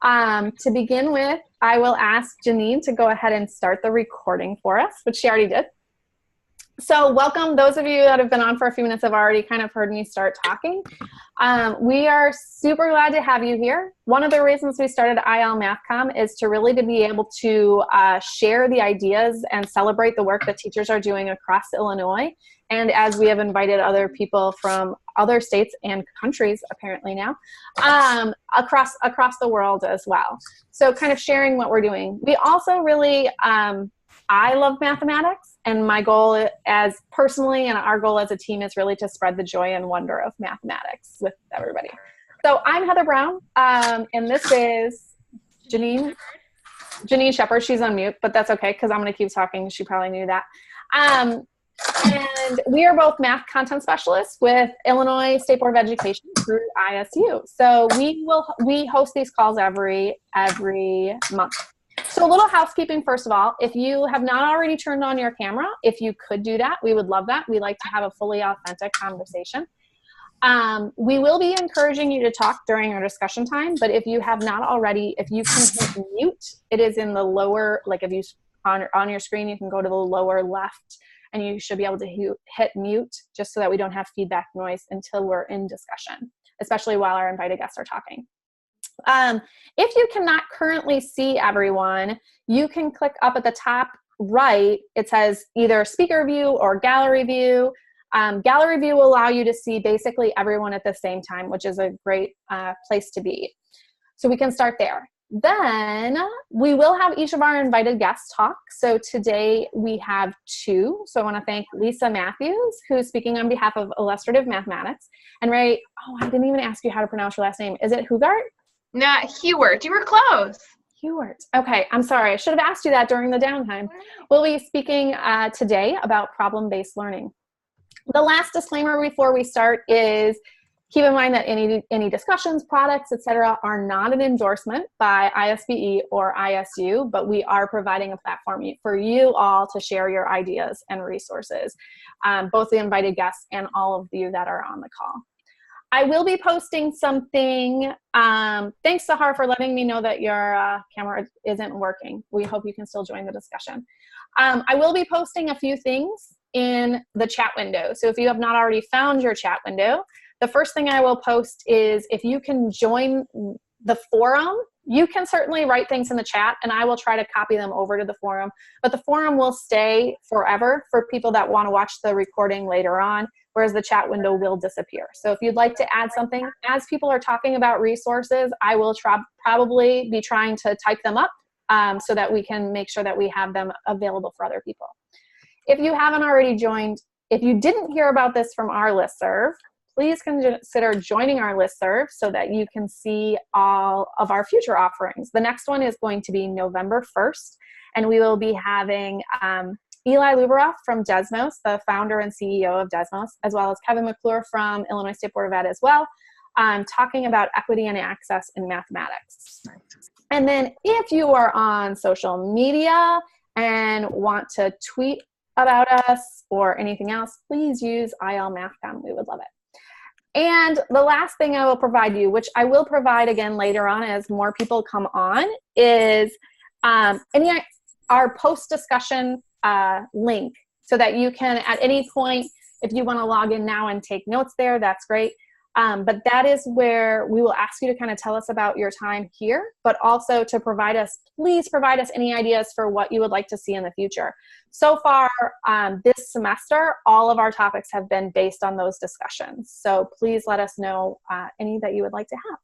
To begin with, I will ask Janine to go ahead and start the recording for us, which she already did. So welcome. Those of you that have been on for a few minutes have already kind of heard me start talking. We are super glad to have you here. One of the reasons we started IL MathCom is to really to be able to share the ideas and celebrate the work that teachers are doing across Illinois. And as we have invited other people from other states and countries, apparently now, across the world as well. So kind of sharing what we're doing. We also really, I love mathematics. And my goal as personally and our goal as a team is really to spread the joy and wonder of mathematics with everybody. So I'm Heather Brown, and this is Janine Shepard. She's on mute, but that's okay because I'm going to keep talking. She probably knew that. And we are both math content specialists with Illinois State Board of Education through ISU. So we host these calls every month. So a little housekeeping, first of all. If you have not already turned on your camera, if you could do that, we would love that. We like to have a fully authentic conversation. We will be encouraging you to talk during our discussion time, but if you have not already, if you can hit mute, it is in the lower, like if you, on your screen, you can go to the lower left and you should be able to hit mute just so that we don't have feedback noise until we're in discussion, especially while our invited guests are talking. If you cannot currently see everyone, you can click up at the top right. It says either speaker view or gallery view. Gallery view will allow you to see basically everyone at the same time, which is a great place to be. So we can start there. Then we will have each of our invited guests talk. So today we have two. So I want to thank Lisa Matthews, who's speaking on behalf of Illustrative Mathematics, and Rae, oh, I didn't even ask you how to pronounce your last name. Is it Hughart? No, Hughart. You were close. Hughart. Okay, I'm sorry. I should have asked you that during the downtime. We'll be speaking today about problem-based learning. The last disclaimer before we start is keep in mind that any discussions, products, etc., are not an endorsement by ISBE or ISU, but we are providing a platform for you all to share your ideas and resources, both the invited guests and all of you that are on the call. I will be posting something. Thanks, Sahar, for letting me know that your camera isn't working. We hope you can still join the discussion. I will be posting a few things in the chat window. So if you have not already found your chat window, the first thing I will post is if you can join the forum, you can certainly write things in the chat and I will try to copy them over to the forum, but the forum will stay forever for people that want to watch the recording later on, whereas the chat window will disappear. So if you'd like to add something, as people are talking about resources, I will probably be trying to type them up so that we can make sure that we have them available for other people. If you haven't already joined, if you didn't hear about this from our listserv, please consider joining our listserv so that you can see all of our future offerings. The next one is going to be November 1st, and we will be having Eli Luberoff from Desmos, the founder and CEO of Desmos, as well as Kevin McClure from Illinois State Board of Ed as well, talking about equity and access in mathematics. And then if you are on social media and want to tweet about us or anything else, please use IL MathCom. We would love it. And the last thing I will provide you, which I will provide again later on as more people come on, is our post-discussion link so that you can, at any point, if you want to log in now and take notes there, that's great. But that is where we will ask you to kind of tell us about your time here, but also to please provide us any ideas for what you would like to see in the future. So far, this semester, all of our topics have been based on those discussions. So please let us know any that you would like to have.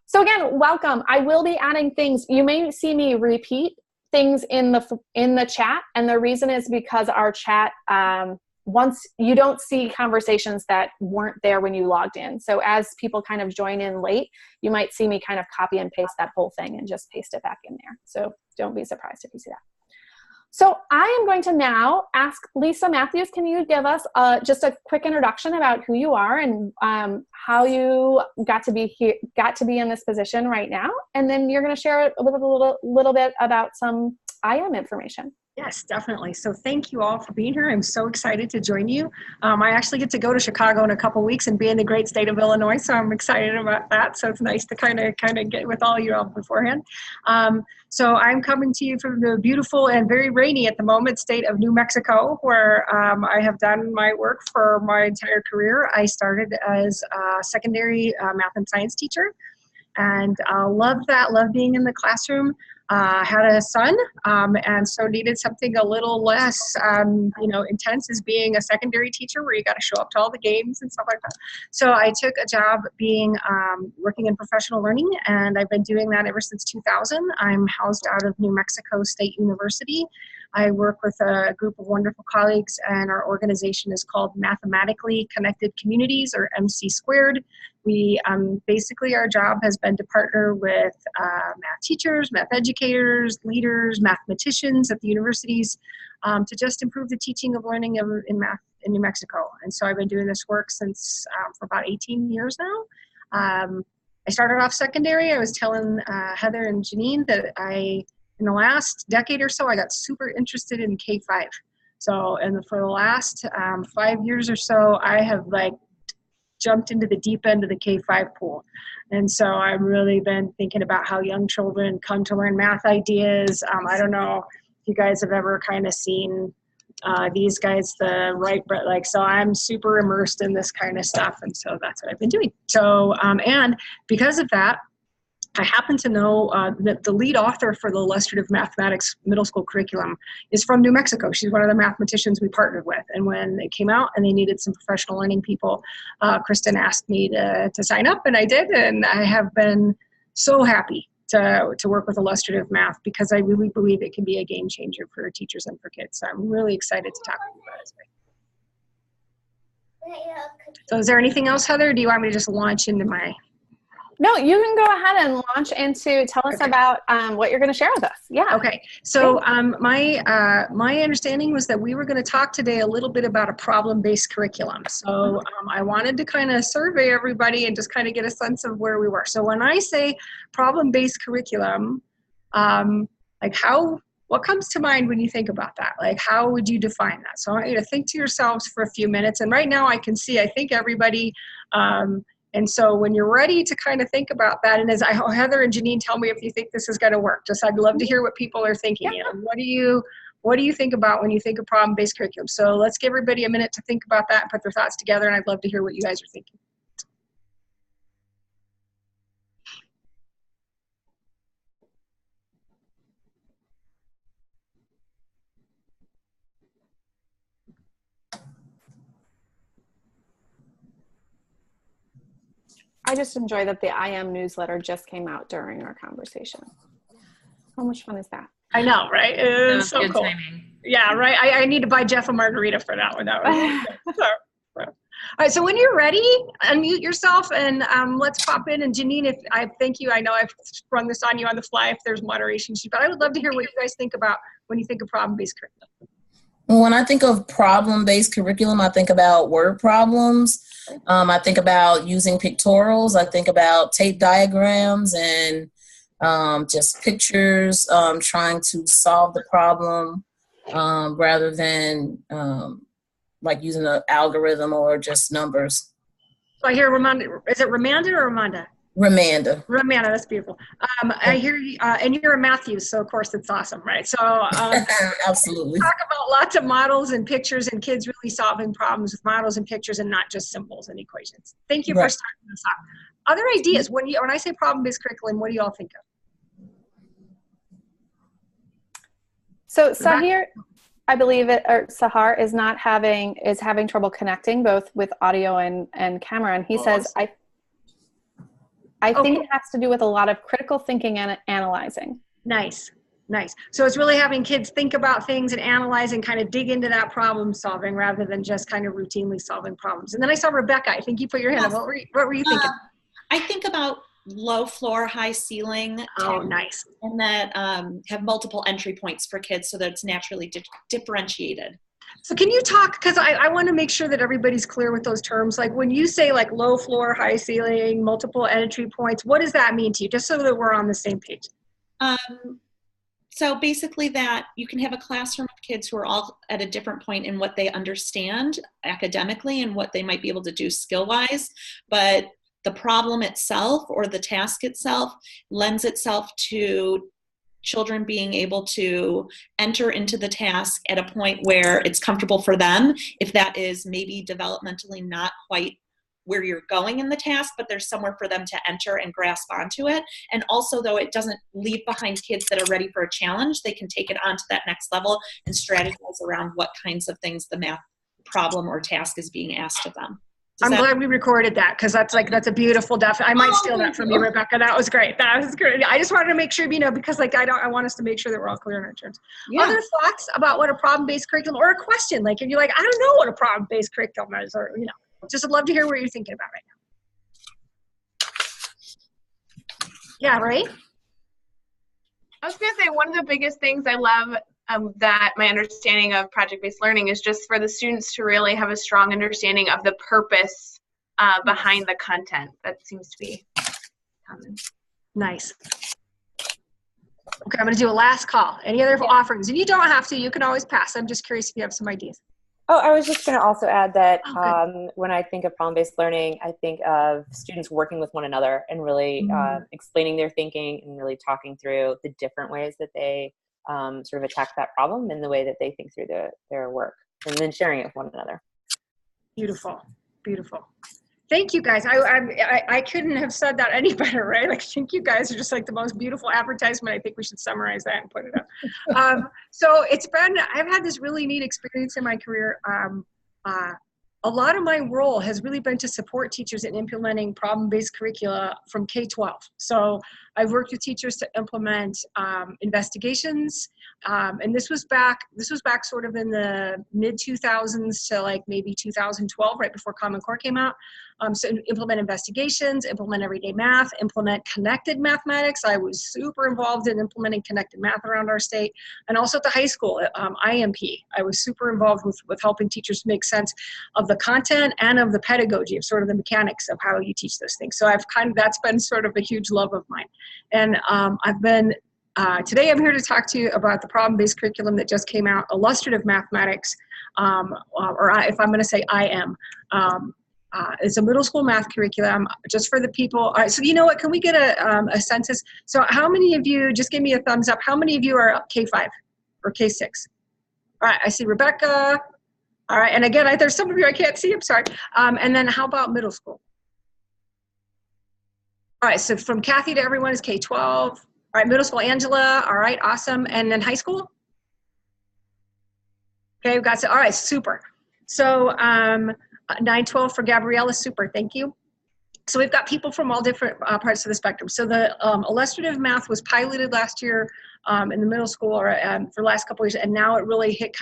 So again, welcome. I will be adding things. You may see me repeat things in the chat, and the reason is because our chat, once you don't see conversations that weren't there when you logged in. So as people kind of join in late, you might see me kind of copy and paste that whole thing and just paste it back in there. So don't be surprised if you see that. So I am going to now ask Lisa Matthews, can you give us just a quick introduction about who you are and how you got to be in this position right now? And then you're going to share a little bit about some IM information. Yes, definitely. So thank you all for being here. I'm so excited to join you. I actually get to go to Chicago in a couple weeks and be in the great state of Illinois, so I'm excited about that. So it's nice to kind of get with all you all beforehand. So I'm coming to you from the beautiful and very rainy at the moment state of New Mexico, where I have done my work for my entire career. I started as a secondary math and science teacher, and loved that, loved being in the classroom. Had a son, and so needed something a little less, intense as being a secondary teacher where you got to show up to all the games and stuff like that. So I took a job being working in professional learning, and I've been doing that ever since 2000. I'm housed out of New Mexico State University. I work with a group of wonderful colleagues, and our organization is called Mathematically Connected Communities, or MC Squared. We basically, our job has been to partner with math teachers, math educators, leaders, mathematicians at the universities to just improve the teaching of learning in math in New Mexico. And so I've been doing this work since for about 18 years now. I started off secondary. I was telling Heather and Janine that in the last decade or so, I got super interested in K-5. So, and for the last 5 years or so, I have jumped into the deep end of the K-5 pool. And so I've really been thinking about how young children come to learn math ideas. I don't know if you guys have ever kind of seen these guys, so I'm super immersed in this kind of stuff. And so that's what I've been doing. So, and because of that, I happen to know that the lead author for the Illustrative Mathematics middle school curriculum is from New Mexico. She's one of the mathematicians we partnered with. And when it came out and they needed some professional learning people, Kristen asked me to sign up, and I did. And I have been so happy to work with Illustrative Math, because I really believe it can be a game changer for teachers and for kids. So I'm really excited to talk to you about it. So is there anything else, Heather? Or do you want me to just launch into my... No, you can go ahead and launch into, tell us about what you're going to share with us. Yeah. Okay. So my understanding was that we were going to talk today a little bit about a problem-based curriculum. So I wanted to kind of survey everybody and just kind of get a sense of where we were. So when I say problem-based curriculum, what comes to mind when you think about that? Like, how would you define that? So I want you to think to yourselves for a few minutes. And right now I can see, I think everybody, and so when you're ready to kind of think about that, and as Heather and Janine, tell me if you think this is going to work. I'd love to hear what people are thinking. Yeah. What do you think about when you think of problem-based curriculum? So let's give everybody a minute to think about that and put their thoughts together, and I'd love to hear what you guys are thinking. I just enjoy that the IM newsletter just came out during our conversation. How much fun is that? I know, right? It's so good cool. timing. Yeah, right. I need to buy Jeff a margarita for that one. That was all right, so when you're ready, unmute yourself and let's pop in. And Janine, thank you. I know I've sprung this on you on the fly if there's moderation, but I would love to hear what you guys think about when you think of problem-based curriculum. When I think of problem-based curriculum, I think about word problems. I think about using pictorials. I think about tape diagrams and just pictures, trying to solve the problem rather than like using an algorithm or just numbers. So I hear Ramanda. Is it Ramanda or Ramanda? Ramanda. Ramanda, that's beautiful. I hear you, and you're a Matthews, so of course it's awesome, right? So absolutely. Talk about lots of models and pictures and kids really solving problems with models and pictures and not just symbols and equations. Thank you for starting this off. Other ideas, when I say problem-based curriculum, what do you all think of? So Sahir, I believe Sahar is having trouble connecting both with audio and camera, and he says, I think it has to do with a lot of critical thinking and analyzing. Nice. So it's really having kids think about things and analyze and kind of dig into that problem solving rather than just kind of routinely solving problems. And then I saw Rebecca. I think you put your hand up. What were you thinking? I think about low floor, high ceiling. Oh, nice. And that have multiple entry points for kids so that it's naturally differentiated. So can you talk, because I want to make sure that everybody's clear with those terms. Like when you say like low floor, high ceiling, multiple entry points, what does that mean to you? Just so that we're on the same page. So basically that you can have a classroom of kids who are all at a different point in what they understand academically and what they might be able to do skill-wise, but the problem itself or the task itself lends itself to children being able to enter into the task at a point where it's comfortable for them, if that is maybe developmentally not quite where you're going in the task, but there's somewhere for them to enter and grasp onto it. And also, though, it doesn't leave behind kids that are ready for a challenge. They can take it on to that next level and strategize around what kinds of things the math problem or task is being asked of them. I'm glad we recorded that, because that's a beautiful I might steal that from you, Rebecca. That was great. That was great. I just wanted to make sure, because I want us to make sure that we're all clear on our terms. Yeah. Other thoughts about what a problem-based curriculum, or a question, like if you're like, I don't know what a problem-based curriculum is, or, just would love to hear what you're thinking about right now. Yeah, Rae? I was going to say, one of the biggest things I love that my understanding of project-based learning is just for the students to really have a strong understanding of the purpose behind the content. That seems to be common. Nice. Okay, I'm going to do a last call. Any other offerings? And you don't have to. You can always pass. I'm just curious if you have some ideas. Oh, I was just going to also add that when I think of problem-based learning, I think of students working with one another and really explaining their thinking and really talking through the different ways that they sort of attack that problem and the way that they think through their work, and then sharing it with one another. Beautiful, beautiful. Thank you, guys. I couldn't have said that any better, right? Like, I think you guys are just like the most beautiful advertisement. I think we should summarize that and put it up. So I've had this really neat experience in my career. A lot of my role has really been to support teachers in implementing problem-based curricula from K-12. So I've worked with teachers to implement investigations, and this was back sort of in the mid-2000s to like maybe 2012, right before Common Core came out. So implement investigations, implement everyday math, implement connected mathematics. I was super involved in implementing connected math around our state, and also at the high school, IMP. I was super involved with helping teachers make sense of the content and of the pedagogy, of sort of the mechanics of how you teach those things. So that's been sort of a huge love of mine. And today I'm here to talk to you about the problem-based curriculum that just came out, Illustrative Mathematics, or if I'm going to say IM. It's a middle school math curriculum just for the people. All right, so you know what, can we get a census? So how many of you, just give me a thumbs up, how many of you are K-5 or K-6? All right, I see Rebecca. All right, and again, there's some of you I can't see, I'm sorry. And then how about middle school? All right, so from Kathy to everyone is K-12. All right, middle school, Angela. All right, awesome. And then high school? Okay, we've got, all right, super. So 9-12 for Gabriella, super, thank you. So we've got people from all different parts of the spectrum. So the illustrative math was piloted last year in the middle school for the last couple of years, and now it really hit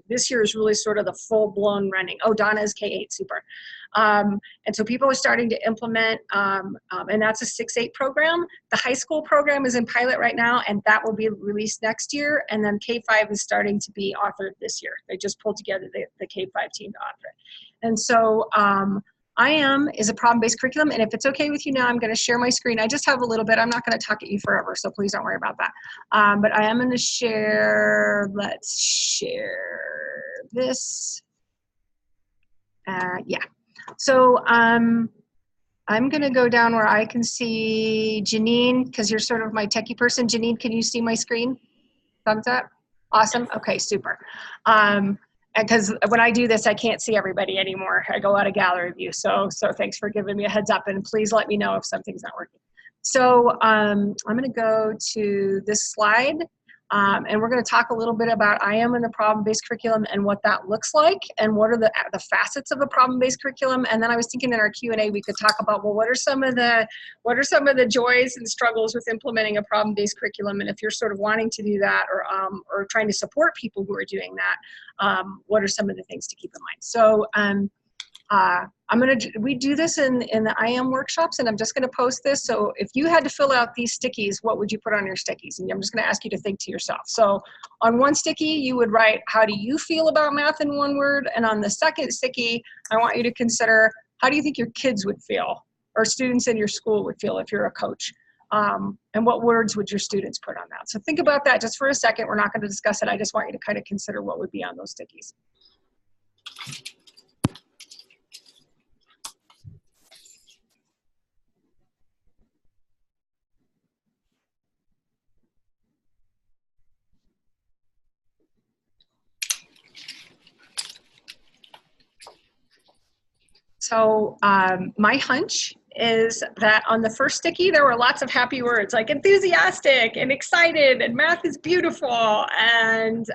this year is really sort of the full-blown running. Oh, Donna is K-8, super. And so people are starting to implement, and that's a 6-8 program. The high school program is in pilot right now, and that will be released next year, and then K-5 is starting to be authored this year. They just pulled together the K-5 team to author it. And so IM is a problem-based curriculum, and if it's okay with you now, I'm going to share my screen. I just have a little bit. I'm not going to talk at you forever, so please don't worry about that. But I am going to share. Let's share this. Yeah. So I'm going to go down where I can see Janine, because you're sort of my techie person. Janine, can you see my screen? Thumbs up. Awesome. Okay, super. Because when I do this, I can't see everybody anymore. I go out of gallery view. So thanks for giving me a heads up, and please let me know if something's not working. So I'm going to go to this slide, and we're going to talk a little bit about IM and the problem-based curriculum and what that looks like, and what are the facets of a problem-based curriculum. And then I was thinking in our Q&A we could talk about, well, what are some of the joys and struggles with implementing a problem-based curriculum, and if you're sort of wanting to do that or trying to support people who are doing that, what are some of the things to keep in mind? So we do this in the IM workshops, and I'm just going to post this. So if you had to fill out these stickies, what would you put on your stickies? And I'm just going to ask you to think to yourself. So on one sticky, you would write, how do you feel about math in one word? And on the second sticky, I want you to consider, how do you think your kids would feel, or students in your school would feel if you're a coach? And what words would your students put on that? So think about that just for a second. We're not going to discuss it. I just want you to kind of consider what would be on those stickies. So my hunch is that on the first sticky, there were lots of happy words like enthusiastic and excited and math is beautiful and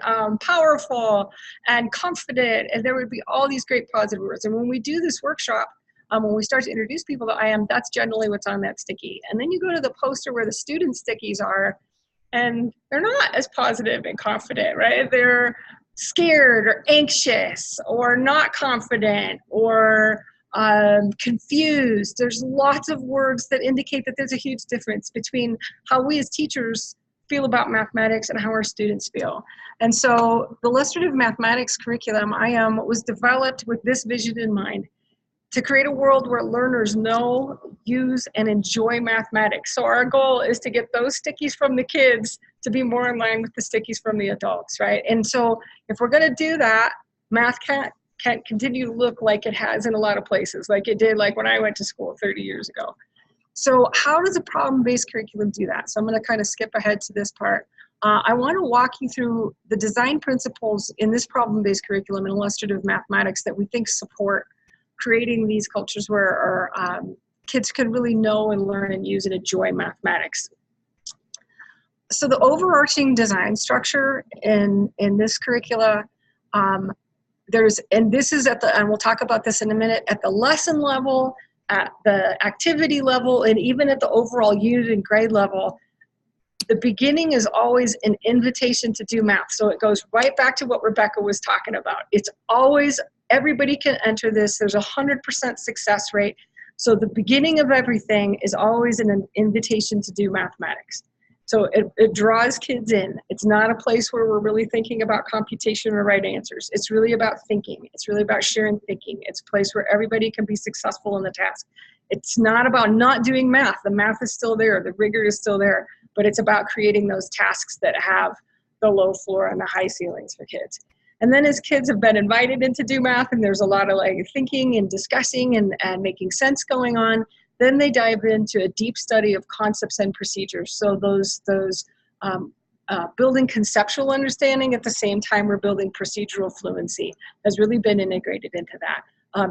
powerful and confident. And there would be all these great positive words. And when we do this workshop, when we start to introduce people to IM, that's generally what's on that sticky. And then you go to the poster where the student stickies are, and they're not as positive and confident, right? They're scared or anxious or not confident or confused. There's lots of words that indicate that there's a huge difference between how we as teachers feel about mathematics and how our students feel. And so the Illustrative Mathematics curriculum, IM, was developed with this vision in mind, to create a world where learners know, use, and enjoy mathematics. So our goal is to get those stickies from the kids to be more in line with the stickies from the adults, right? And so if we're gonna do that, math can't continue to look like it has in a lot of places, like it did like when I went to school 30 years ago. So how does a problem-based curriculum do that? So I'm gonna kind of skip ahead to this part. I wanna walk you through the design principles in this problem-based curriculum in illustrative mathematics that we think support creating these cultures where our kids can really know and learn and use and enjoy mathematics. So the overarching design structure in this curricula, and this is at the, and we'll talk about this in a minute, at the lesson level, at the activity level, and even at the overall unit and grade level, the beginning is always an invitation to do math. So it goes right back to what Rebecca was talking about. It's always, everybody can enter this. There's 100% success rate. So the beginning of everything is always an invitation to do mathematics. So it draws kids in. It's not a place where we're really thinking about computation or right answers. It's really about thinking. It's really about sharing thinking. It's a place where everybody can be successful in the task. It's not about not doing math. The math is still there. The rigor is still there. But it's about creating those tasks that have the low floor and the high ceilings for kids. And then as kids have been invited in to do math, and there's a lot of like thinking and discussing and making sense going on, then they dive into a deep study of concepts and procedures. So those building conceptual understanding at the same time we're building procedural fluency has really been integrated into that.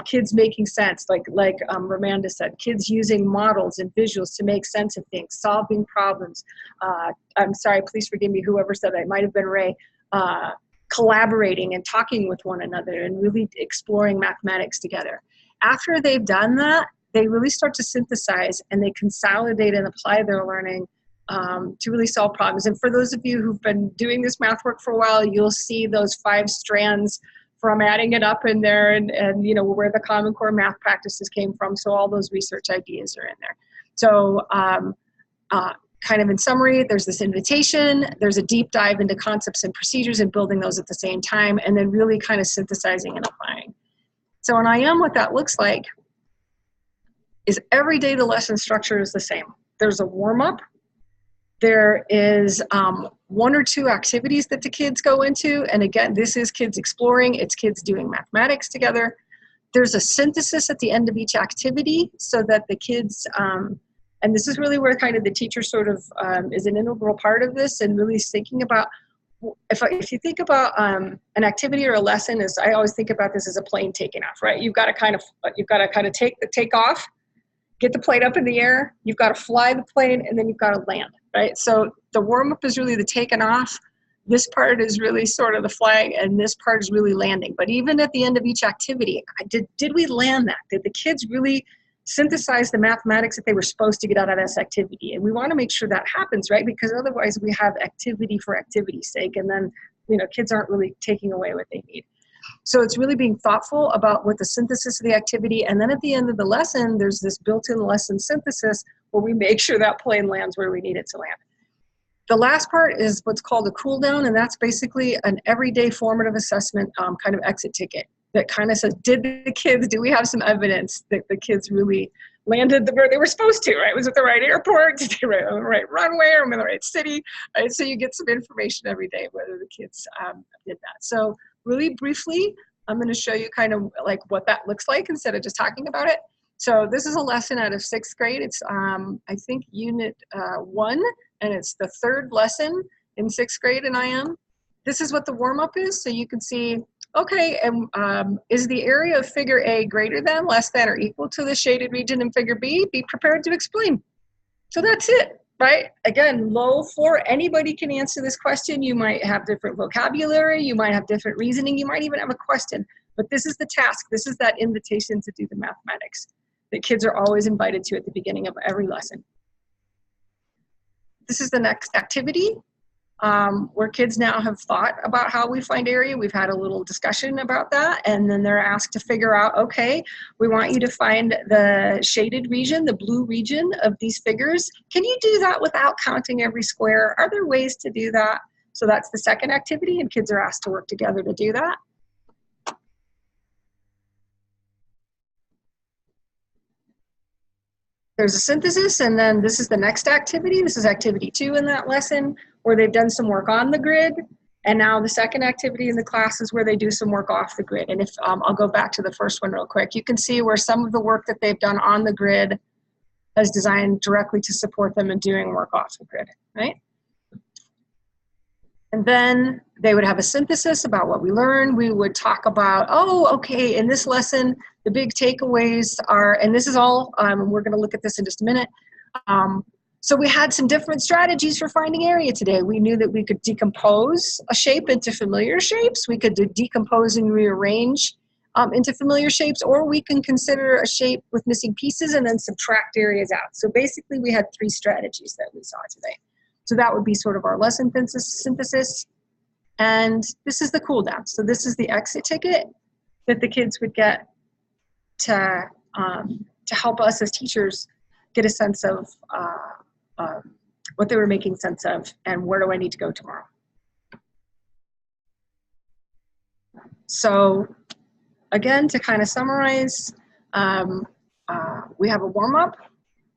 Kids making sense, like Ramanda said, kids using models and visuals to make sense of things, solving problems. I'm sorry, please forgive me, whoever said that, it might have been Rae. Collaborating and talking with one another and really exploring mathematics together. After they've done that, they really start to synthesize and they consolidate and apply their learning to really solve problems. And for those of you who've been doing this math work for a while, you'll see those 5 strands from adding it up in there and you know, where the Common Core math practices came from. So all those research ideas are in there. So kind of in summary, there's this invitation, there's a deep dive into concepts and procedures and building those at the same time, and then really kind of synthesizing and applying. So in IM, what that looks like is every day the lesson structure is the same. There's a warm-up, there is 1 or 2 activities that the kids go into, and again, this is kids exploring, it's kids doing mathematics together. There's a synthesis at the end of each activity so that the kids, and this is really where kind of the teacher sort of is an integral part of this and really thinking about, if you think about an activity or a lesson, is I always think about this as a plane taking off, right? You've got to kind of take off, get the plane up in the air, you've got to fly the plane, and then you've got to land, right? So the warm-up is really the taking off. This part is really sort of the flying, and this part is really landing. But even at the end of each activity, did we land that? Did the kids really synthesize the mathematics that they were supposed to get out of this activity? And we want to make sure that happens, right? Because otherwise we have activity for activity's sake, and then, you know, kids aren't really taking away what they need. So it's really being thoughtful about what the synthesis of the activity, and then at the end of the lesson, there's this built-in lesson synthesis where we make sure that plane lands where we need it to land. The last part is what's called a cool down, and that's basically an everyday formative assessment kind of exit ticket that kind of says, do we have some evidence that the kids really landed where they were supposed to, right? Was it the right airport? Did they ride on the right runway or in the right city? Right? So you get some information every day whether the kids did that. So really briefly, I'm going to show you kind of like what that looks like instead of just talking about it. So this is a lesson out of 6th grade. It's, I think, unit 1, and it's the 3rd lesson in 6th grade in IM. This is what the warm-up is. So you can see, okay, and is the area of figure A greater than, less than, or equal to the shaded region in figure B? Be prepared to explain. So that's it, right? Again, low floor, anybody can answer this question. You might have different vocabulary, you might have different reasoning, you might even have a question, but this is the task. This is that invitation to do the mathematics that kids are always invited to at the beginning of every lesson. This is the next activity. Where kids now have thought about how we find area. We've had a little discussion about that, and then they're asked to figure out, okay, we want you to find the shaded region, the blue region of these figures. Can you do that without counting every square? Are there ways to do that? So that's the second activity, and kids are asked to work together to do that. There's a synthesis, and then this is the next activity. This is activity 2 in that lesson, where they've done some work on the grid. And now the second activity in the class is where they do some work off the grid. And if I'll go back to the first one real quick. You can see where some of the work that they've done on the grid is designed directly to support them in doing work off the grid, right? And then they would have a synthesis about what we learned. We would talk about, oh, okay, in this lesson, the big takeaways are, and this is all, we're going to look at this in just a minute. So we had some different strategies for finding area today. We knew that we could decompose a shape into familiar shapes. We could decompose and rearrange into familiar shapes, or we can consider a shape with missing pieces and then subtract areas out. So basically we had 3 strategies that we saw today. So that would be sort of our lesson synthesis. And this is the cool down. So this is the exit ticket that the kids would get to help us as teachers get a sense of what they were making sense of and where do I need to go tomorrow. So again, to kind of summarize, we have a warm-up.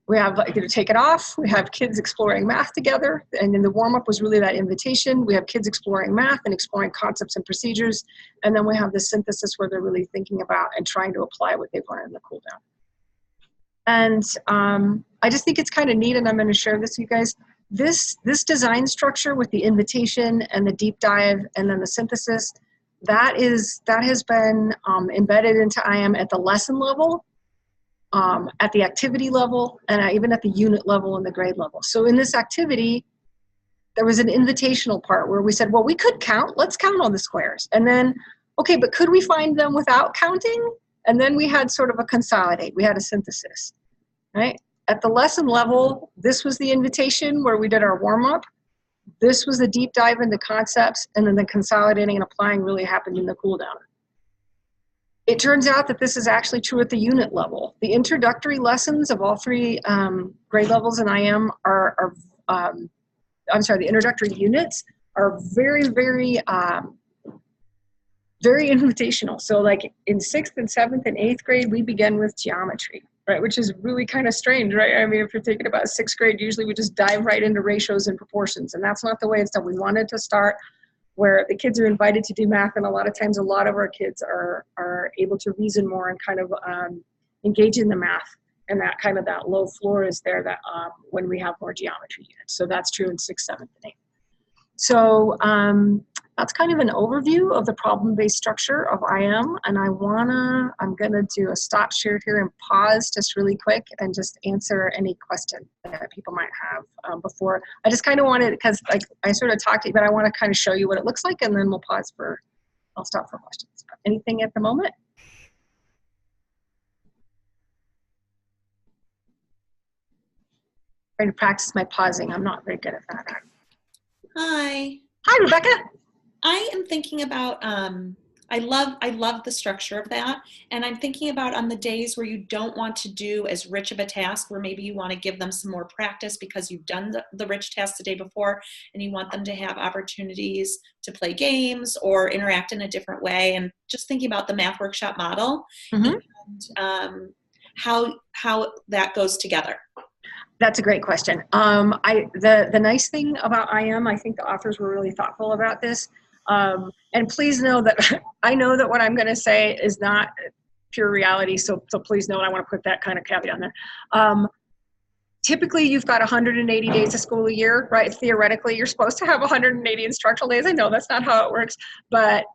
We have to take it off. We have kids exploring math together. And then the warm-up was really that invitation. We have kids exploring math and exploring concepts and procedures. And then we have the synthesis where they're really thinking about and trying to apply what they've learned in the cool down. And I just think it's kind of neat, and I'm going to share this with you guys. This design structure with the invitation and the deep dive and then the synthesis, that has been embedded into IM at the lesson level, at the activity level, and even at the unit level and the grade level. So in this activity, there was an invitational part where we said, well, we could count. Let's count all the squares. And then, okay, but could we find them without counting? And then we had sort of a consolidate. We had a synthesis, right? At the lesson level, this was the invitation where we did our warm-up. This was the deep dive into concepts, and then the consolidating and applying really happened in the cool down. It turns out that this is actually true at the unit level. The introductory lessons of all 3 grade levels in IM the introductory units are very, very, very invitational. So like in 6th and 7th and 8th grade, we begin with geometry, right? Which is really kind of strange, right? I mean, if you're thinking about 6th grade, usually we just dive right into ratios and proportions, and that's not the way it's done. We wanted to start where the kids are invited to do math, and a lot of times a lot of our kids are able to reason more and kind of engage in the math, and that kind of that low floor is there that when we have more geometry units. So that's true in 6th, 7th, and 8th. So that's kind of an overview of the problem-based structure of IM, and I'm gonna do a stop share here and pause just really quick and just answer any question that people might have before. I just kind of wanted, because like I sort of talked to you, but I want to kind of show you what it looks like, and then we'll pause I'll stop for questions. Anything at the moment? I'm trying to practice my pausing. I'm not very good at that. Hi. Hi, Rebecca. I am thinking about, I love the structure of that. And I'm thinking about on the days where you don't want to do as rich of a task, where maybe you want to give them some more practice because you've done the rich task the day before, and you want them to have opportunities to play games or interact in a different way. And just thinking about the math workshop model. Mm-hmm. And how that goes together? That's a great question. The nice thing about IM, I think the authors were really thoughtful about this. And please know that I know that what I'm going to say is not pure reality. So please know, I want to put that kind of caveat on there. Typically, you've got 180 days of school a year, right? Theoretically, you're supposed to have 180 instructional days. I know that's not how it works, but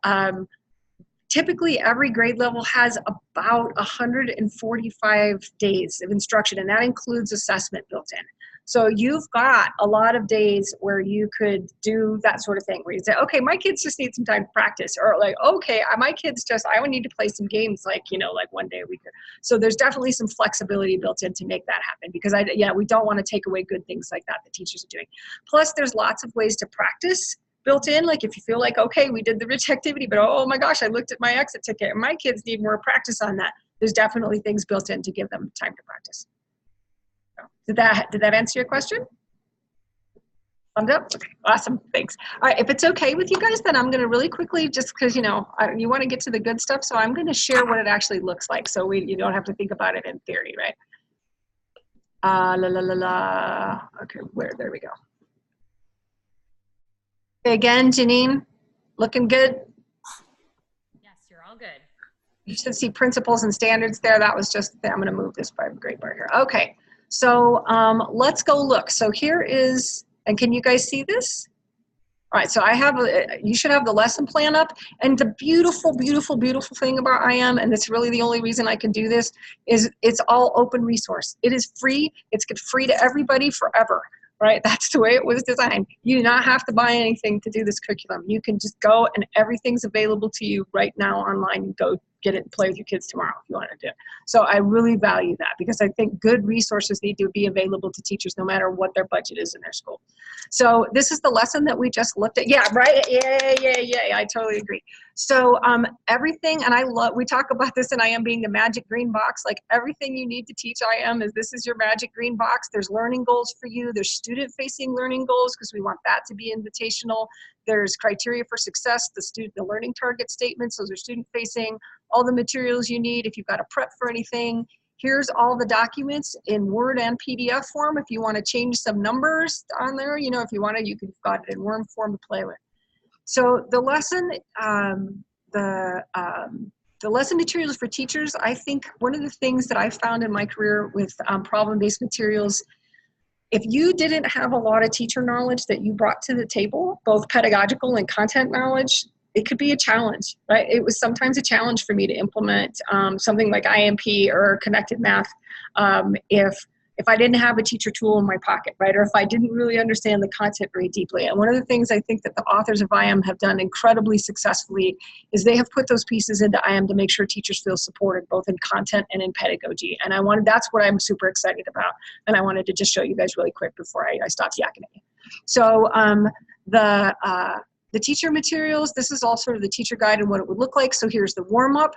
typically every grade level has about 145 days of instruction, and that includes assessment built in. So you've got a lot of days where you could do that sort of thing, where you say, okay, my kids just need some time to practice, or like, okay, my kids I would need to play some games, like, like one day a week. So there's definitely some flexibility built in to make that happen, because we don't want to take away good things like that teachers are doing. Plus, there's lots of ways to practice built in. Like if you feel like, okay, we did the rich activity, but oh my gosh, I looked at my exit ticket and my kids need more practice on that. There's definitely things built in to give them time to practice. Did that answer your question? Thumbs up? Okay, awesome, thanks. All right, if it's okay with you guys, then I'm gonna really quickly, just because you wanna get to the good stuff, so I'm gonna share what it actually looks like, so you don't have to think about it in theory, right? Okay, there we go. Again, Janine, looking good? Yes, you're all good. You should see principles and standards there. That was just, I'm gonna move this by grade bar here. Okay, so let's go look. So here is, and can you guys see this? All right, so you should have the lesson plan up. And the beautiful, beautiful, beautiful thing about IM, and it's really the only reason I can do this, is it's all open resource. It is free, it's free to everybody forever. Right? That's the way it was designed. You do not have to buy anything to do this curriculum. You can just go and everything's available to you right now online. You go get it and play with your kids tomorrow if you want to do it. So I really value that, because I think good resources need to be available to teachers no matter what their budget is in their school. So this is the lesson that we just looked at. Yeah, right? Yeah. I totally agree. So everything, and we talk about this in IM being the magic green box, like everything you need to teach IM this is your magic green box. There's learning goals for you. There's student-facing learning goals, because we want that to be invitational. There's criteria for success, the learning target statements, those are student-facing. All the materials you need if you've got to prep for anything. Here's all the documents in Word and PDF form if you want to change some numbers on there. If you want to, you've got it in worm form to play with. So the lesson, the lesson materials for teachers, I think one of the things that I found in my career with problem-based materials, if you didn't have a lot of teacher knowledge that you brought to the table, both pedagogical and content knowledge, it could be a challenge, right? It was sometimes a challenge for me to implement something like IMP or connected math if I didn't have a teacher tool in my pocket, right? Or if I didn't really understand the content very deeply. And one of the things I think that the authors of IM have done incredibly successfully is they have put those pieces into IM to make sure teachers feel supported both in content and in pedagogy. And that's what I'm super excited about. And I wanted to just show you guys really quick before I stopped yakking at you. So the teacher materials, this is all sort of the teacher guide and what it would look like. So here's the warm-up.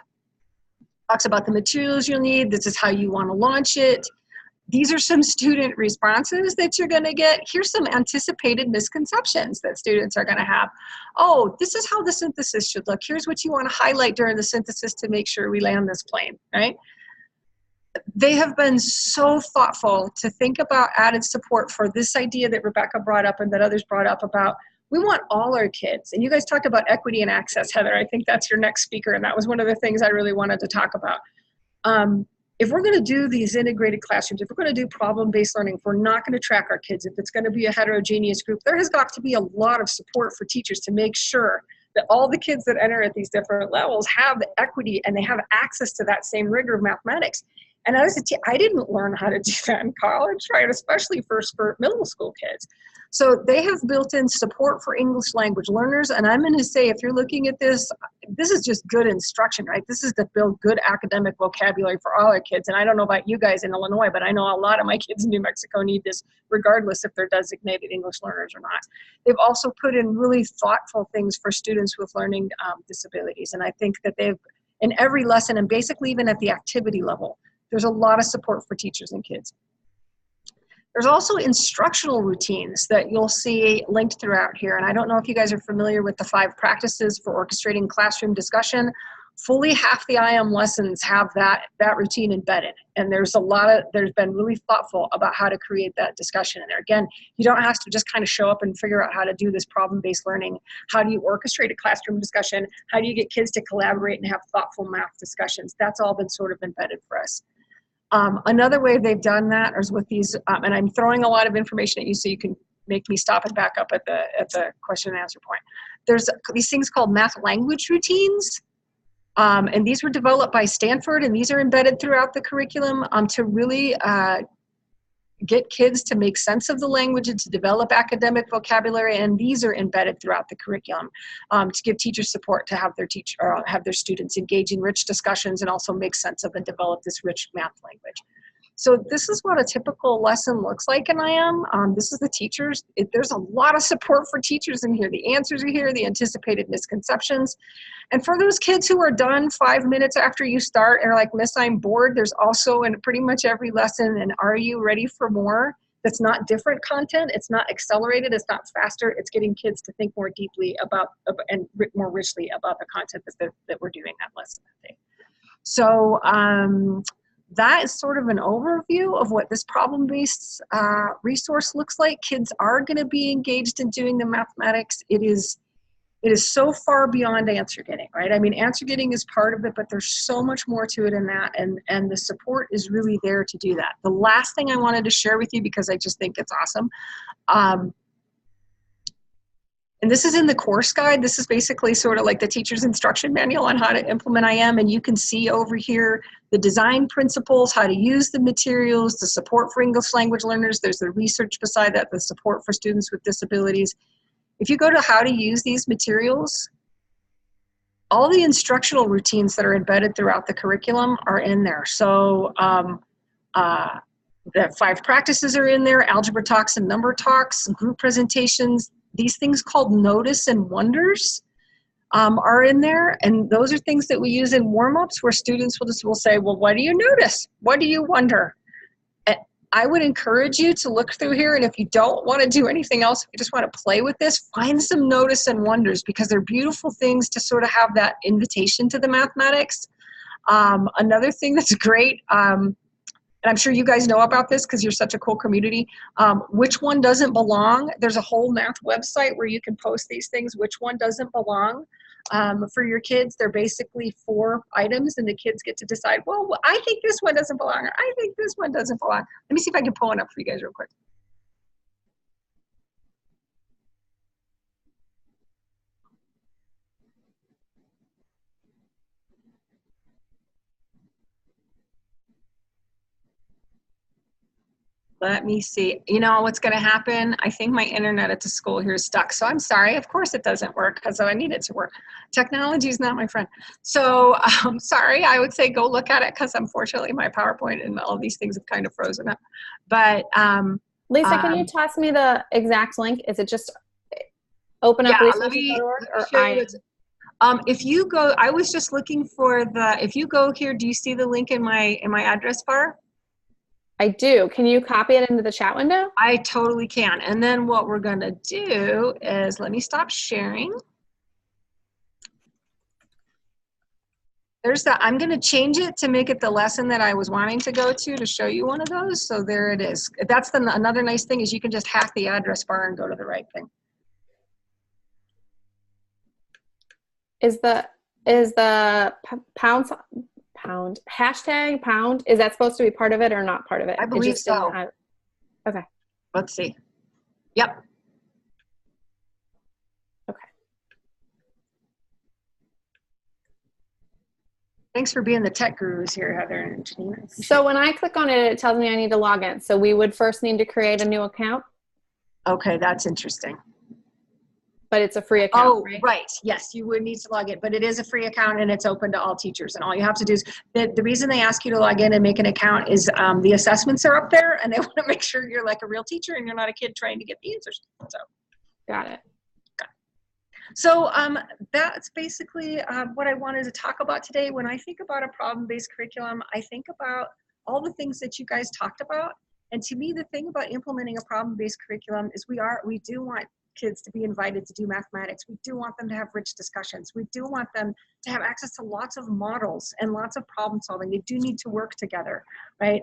Talks about the materials you'll need. This is how you want to launch it. These are some student responses that you're going to get. Here's some anticipated misconceptions that students are going to have. Oh, this is how the synthesis should look. Here's what you want to highlight during the synthesis to make sure we land this plane, right? They have been so thoughtful to think about added support for this idea that Rebecca brought up and that others brought up about we want all our kids. And you guys talked about equity and access, Heather. I think that's your next speaker, and that was one of the things I really wanted to talk about. If we're going to do these integrated classrooms, if we're going to do problem-based learning, if we're not going to track our kids, if it's going to be a heterogeneous group, there has got to be a lot of support for teachers to make sure that all the kids that enter at these different levels have the equity and they have access to that same rigor of mathematics. And as a teacher, I didn't learn how to do that in college, right? Especially for middle school kids. So they have built in support for English language learners. And I'm going to say, if you're looking at this, this is just good instruction, right? This is to build good academic vocabulary for all our kids. And I don't know about you guys in Illinois, but I know a lot of my kids in New Mexico need this regardless if they're designated English learners or not. They've also put in really thoughtful things for students with learning disabilities. And I think that they've, in every lesson, and basically even at the activity level, there's a lot of support for teachers and kids. There's also instructional routines that you'll see linked throughout here. And I don't know if you guys are familiar with the 5 practices for orchestrating classroom discussion. fully half the IM lessons have that routine embedded. And there's been really thoughtful about how to create that discussion in there. Again, you don't have to just kind of show up and figure out how to do this problem-based learning. How do you orchestrate a classroom discussion? How do you get kids to collaborate and have thoughtful math discussions? That's all been sort of embedded for us. Another way they've done that is with these, and I'm throwing a lot of information at you so you can make me stop and back up at the question and answer point. There's these things called math language routines. And these were developed by Stanford, and these are embedded throughout the curriculum to really get kids to make sense of the language and to develop academic vocabulary. And these are embedded throughout the curriculum to give teachers support to have their students engage in rich discussions and also make sense of and develop this rich math language. So this is what a typical lesson looks like in IM. This is the teachers. There's a lot of support for teachers in here. The answers are here, the anticipated misconceptions. And for those kids who are done 5 minutes after you start and are like, Miss, I'm bored, there's also in pretty much every lesson an Are You Ready for More? That's not different content. It's not accelerated. It's not faster. It's getting kids to think more deeply about and more richly about the content that we're doing that lesson that day. So that is sort of an overview of what this problem-based resource looks like. Kids are going to be engaged in doing the mathematics. It is so far beyond answer getting, right? I mean, answer getting is part of it, but there's so much more to it in that, and the support is really there to do that. The last thing I wanted to share with you, because I just think it's awesome, and this is in the course guide. This is basically sort of like the teacher's instruction manual on how to implement IM. And you can see over here the design principles, how to use the materials, the support for English language learners. There's the research beside that, the support for students with disabilities. If you go to how to use these materials, all the instructional routines that are embedded throughout the curriculum are in there. So the 5 practices are in there, algebra talks and number talks, group presentations. These things called notice and wonders are in there. And those are things that we use in warm-ups where students will say, well, what do you notice? What do you wonder? And I would encourage you to look through here. And if you don't want to do anything else, if you just want to play with this, find some notice and wonders, because they're beautiful things to sort of have that invitation to the mathematics. Another thing that's great, and I'm sure you guys know about this because you're such a cool community. Which one doesn't belong? There's a whole math website where you can post these things. Which one doesn't belong for your kids? They're basically 4 items, and the kids get to decide, well, I think this one doesn't belong, or I think this one doesn't belong. Let me see if I can pull one up for you guys real quick. Let me see. You know what's going to happen? I think my internet at the school here is stuck. So I'm sorry. Of course it doesn't work because I need it to work. Technology is not my friend. So I'm sorry. I would say go look at it because unfortunately my PowerPoint and all these things have kind of frozen up. But Lisa, can you toss me the exact link? Is it just open up resources.org or if you go, I was just looking for if you go here, do you see the link in my address bar? I do. Can you copy it into the chat window? I totally can. And then what we're going to do is, let me stop sharing. There's that. I'm going to change it to make it the lesson that I was wanting to go to show you one of those. So there it is. That's another nice thing is you can just hack the address bar and go to the right thing. Is the #pound, is that supposed to be part of it or not part of it? I believe so. Okay. Let's see. Yep. Okay. Thanks for being the tech gurus here, Heather and Janine. So when I click on it, it tells me I need to log in. So we would first need to create a new account. Okay, that's interesting. But it's a free account, oh, right? Yes, you would need to log in, but it is a free account and it's open to all teachers. And all you have to do is, the reason they ask you to log in and make an account is the assessments are up there and they want to make sure you're like a real teacher and you're not a kid trying to get the answers. So, got it. So that's basically what I wanted to talk about today. When I think about a problem-based curriculum, I think about all the things that you guys talked about. And to me, the thing about implementing a problem-based curriculum is we do want kids to be invited to do mathematics. We do want them to have rich discussions. We do want them to have access to lots of models and lots of problem solving. They do need to work together, right?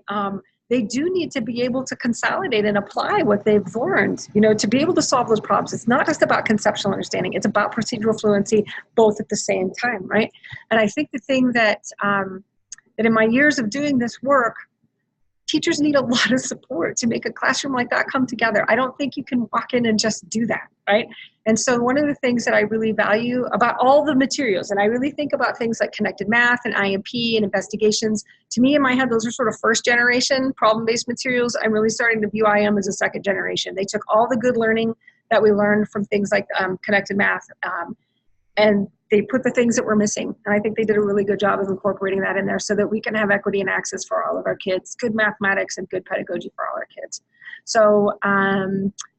They do need to be able to consolidate and apply what they've learned, to be able to solve those problems. It's not just about conceptual understanding. It's about procedural fluency, both at the same time, right? And I think the thing that in my years of doing this work, teachers need a lot of support to make a classroom like that come together. I don't think you can walk in and just do that, right? And so one of the things that I really value about all the materials, and I really think about things like connected math and IMP and investigations, to me in my head, those are sort of first generation problem-based materials. I'm really starting to view IM as a second generation. They took all the good learning that we learned from things like connected math, and they put the things that were missing. And I think they did a really good job of incorporating that in there so that we can have equity and access for all of our kids, good mathematics and good pedagogy for all our kids. So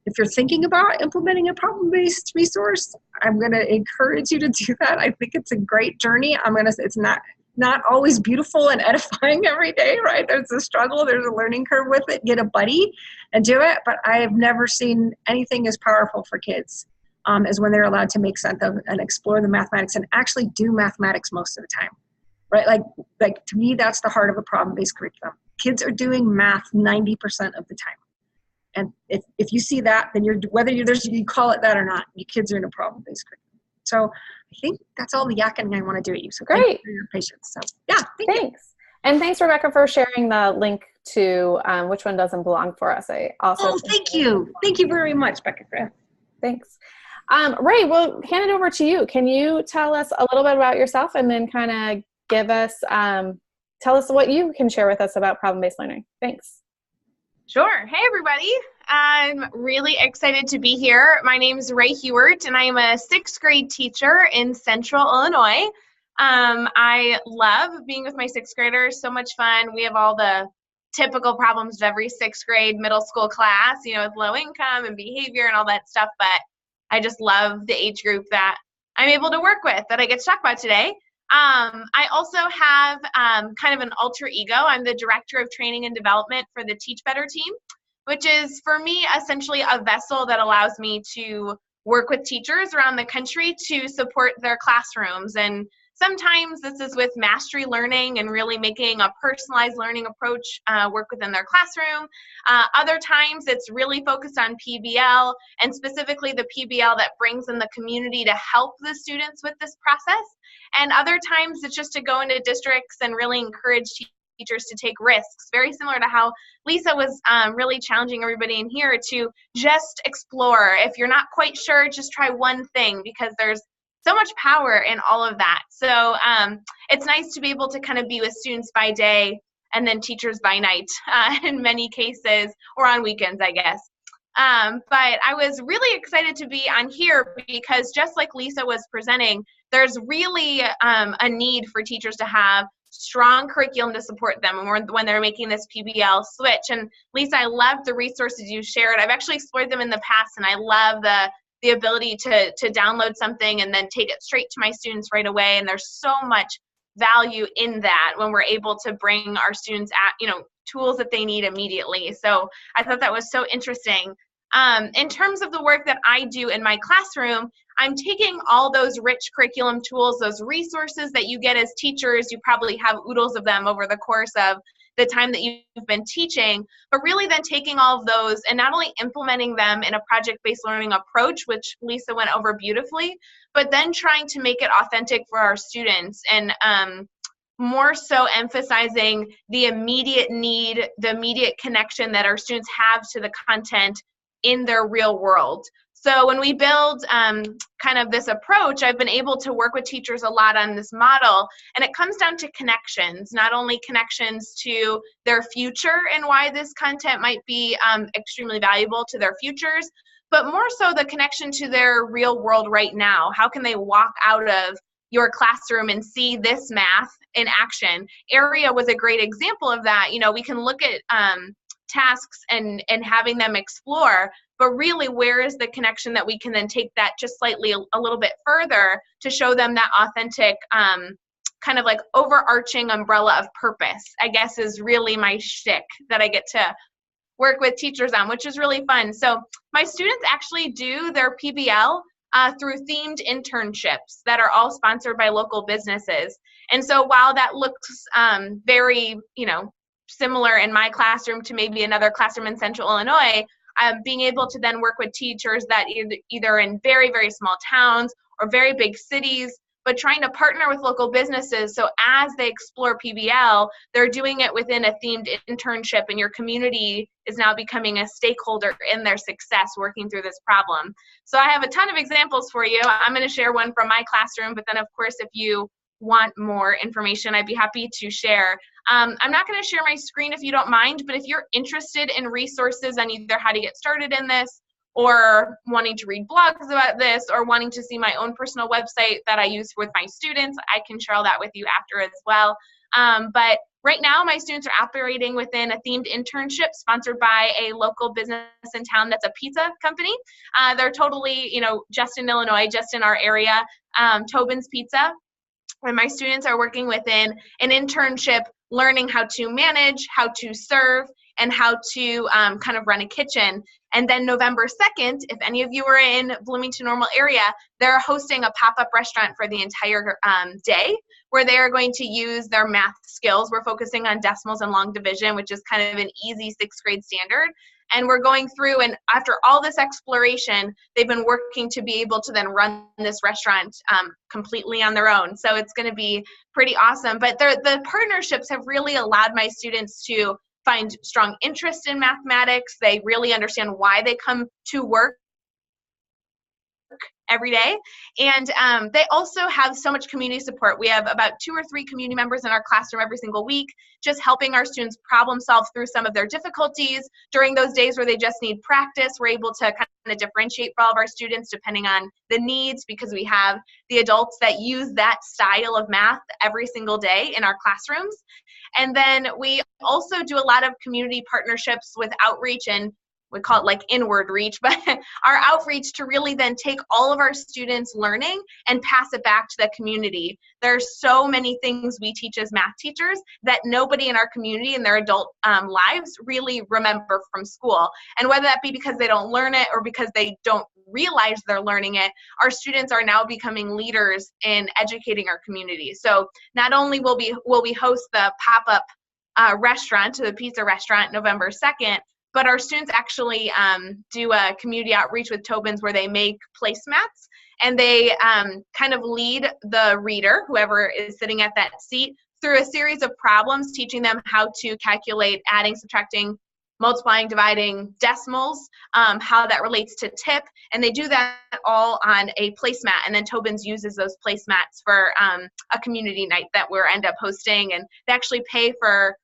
if you're thinking about implementing a problem-based resource, I'm gonna encourage you to do that. I think it's a great journey. It's not always beautiful and edifying every day, right? There's a struggle, there's a learning curve with it. Get a buddy and do it. But I have never seen anything as powerful for kids is when they're allowed to make sense of and explore the mathematics and actually do mathematics most of the time, right? Like to me, that's the heart of a problem-based curriculum. Kids are doing math 90% of the time. And if you see that, then whether you call it that or not, your kids are in a problem-based curriculum. So I think that's all the yakking I want to do at you. So great. Thank you for your patience. So yeah, thanks. And thanks, Rebecca, for sharing the link to which one doesn't belong for us. Thank you. Thank you very much, Becca. Thanks. Rae, we'll hand it over to you. Can you tell us a little bit about yourself and then kind of tell us what you can share with us about problem-based learning? Thanks. Sure. Hey, everybody. I'm really excited to be here. My name is Rae Hughart, and I am a 6th grade teacher in Central Illinois. I love being with my 6th graders. So much fun. We have all the typical problems of every 6th grade middle school class, with low income and behavior and all that stuff. But I just love the age group that I'm able to work with, that I get to talk about today. I also have kind of an alter ego. I'm the Director of Training and Development for the Teach Better team, which is, for me, essentially a vessel that allows me to work with teachers around the country to support their classrooms. And sometimes this is with mastery learning and really making a personalized learning approach work within their classroom. Other times it's really focused on PBL, and specifically the PBL that brings in the community to help the students with this process. And other times it's just to go into districts and really encourage teachers to take risks, very similar to how Lisa was really challenging everybody in here to just explore. If you're not quite sure, just try one thing, because there's so much power in all of that. So it's nice to be able to kind of be with students by day and then teachers by night in many cases, or on weekends, I guess. But I was really excited to be on here because, just like Lisa was presenting, there's really a need for teachers to have strong curriculum to support them when they're making this PBL switch. And Lisa, I love the resources you shared. I've actually explored them in the past, and I love the ability to download something and then take it straight to my students right away. And there's so much value in that when we're able to bring our students tools that they need immediately. So I thought that was so interesting. In terms of the work that I do in my classroom, I'm taking all those rich curriculum tools, those resources that you get as teachers. You probably have oodles of them over the course of the time that you've been teaching, but really then taking all of those and not only implementing them in a project-based learning approach, which Lisa went over beautifully, but then trying to make it authentic for our students, and more so emphasizing the immediate need, the immediate connection that our students have to the content in their real world. So when we build kind of this approach, I've been able to work with teachers a lot on this model, and it comes down to connections, not only connections to their future and why this content might be extremely valuable to their futures, but more so the connection to their real world right now. How can they walk out of your classroom and see this math in action? Area was a great example of that. We can look at tasks and having them explore, but really where is the connection that we can then take that just slightly a little bit further to show them that authentic kind of like overarching umbrella of purpose, I guess, is really my shtick that I get to work with teachers on, which is really fun. So my students actually do their PBL through themed internships that are all sponsored by local businesses. And so while that looks very, similar in my classroom to maybe another classroom in Central Illinois, being able to then work with teachers that either in very, very small towns or very big cities, but trying to partner with local businesses. So as they explore PBL, they're doing it within a themed internship, and your community is now becoming a stakeholder in their success working through this problem. So I have a ton of examples for you. I'm going to share one from my classroom, but then of course, if you want more information, I'd be happy to share. I'm not going to share my screen if you don't mind, but if you're interested in resources on either how to get started in this, or wanting to read blogs about this, or wanting to see my own personal website that I use with my students, I can share all that with you after as well. But right now, my students are operating within a themed internship sponsored by a local business in town that's a pizza company. They're totally, just in Illinois, just in our area, Tobin's Pizza. And my students are working within an internship, learning how to manage, how to serve, and how to kind of run a kitchen. And then November 2nd, if any of you are in Bloomington Normal area, they're hosting a pop-up restaurant for the entire day, where they are going to use their math skills. We're focusing on decimals and long division, which is kind of an easy 6th grade standard. And we're going through, and after all this exploration, they've been working to be able to then run this restaurant completely on their own. So it's going to be pretty awesome. But the partnerships have really allowed my students to find strong interest in mathematics. They really understand why they come to work every day. And they also have so much community support. We have about 2 or 3 community members in our classroom every single week, just helping our students problem solve through some of their difficulties. During those days where they just need practice, we're able to kind of differentiate for all of our students depending on the needs, because we have the adults that use that style of math every single day in our classrooms. And then we also do a lot of community partnerships with outreach, and we call it like inward reach, but our outreach to really then take all of our students' learning and pass it back to the community. There's so many things we teach as math teachers that nobody in our community in their adult lives really remember from school. And whether that be because they don't learn it or because they don't realize they're learning it, our students are now becoming leaders in educating our community. So not only will we host the pop-up restaurant, the pizza restaurant, November 2nd, but our students actually do a community outreach with Tobin's where they make placemats, and they kind of lead the reader, whoever is sitting at that seat, through a series of problems, teaching them how to calculate adding, subtracting, multiplying, dividing, decimals, how that relates to tip, and they do that all on a placemat. And then Tobin's uses those placemats for a community night that we'll end up hosting, and they actually pay for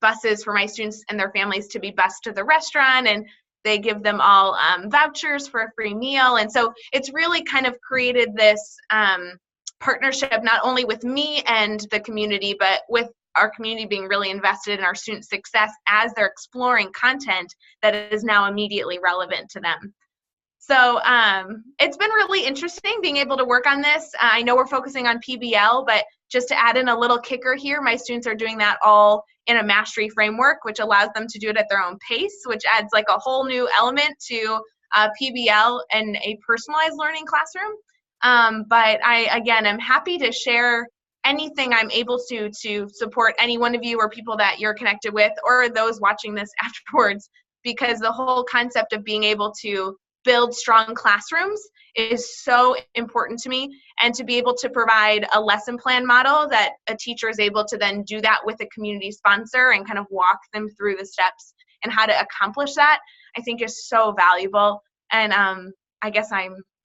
buses for my students and their families to be bused to the restaurant, and they give them all vouchers for a free meal. And so it's really kind of created this partnership, not only with me and the community, but with our community being really invested in our student success as they're exploring content that is now immediately relevant to them. So it's been really interesting being able to work on this. I know we're focusing on PBL, but just to add in a little kicker here, my students are doing that all in a mastery framework, which allows them to do it at their own pace, which adds like a whole new element to PBL and a personalized learning classroom. But again, I'm happy to share anything I'm able to support any one of you or people that you're connected with, or those watching this afterwards, because the whole concept of being able to build strong classrooms is so important to me, and to be able to provide a lesson plan model that a teacher is able to then do that with a community sponsor and kind of walk them through the steps and how to accomplish that, I think is so valuable. And I guess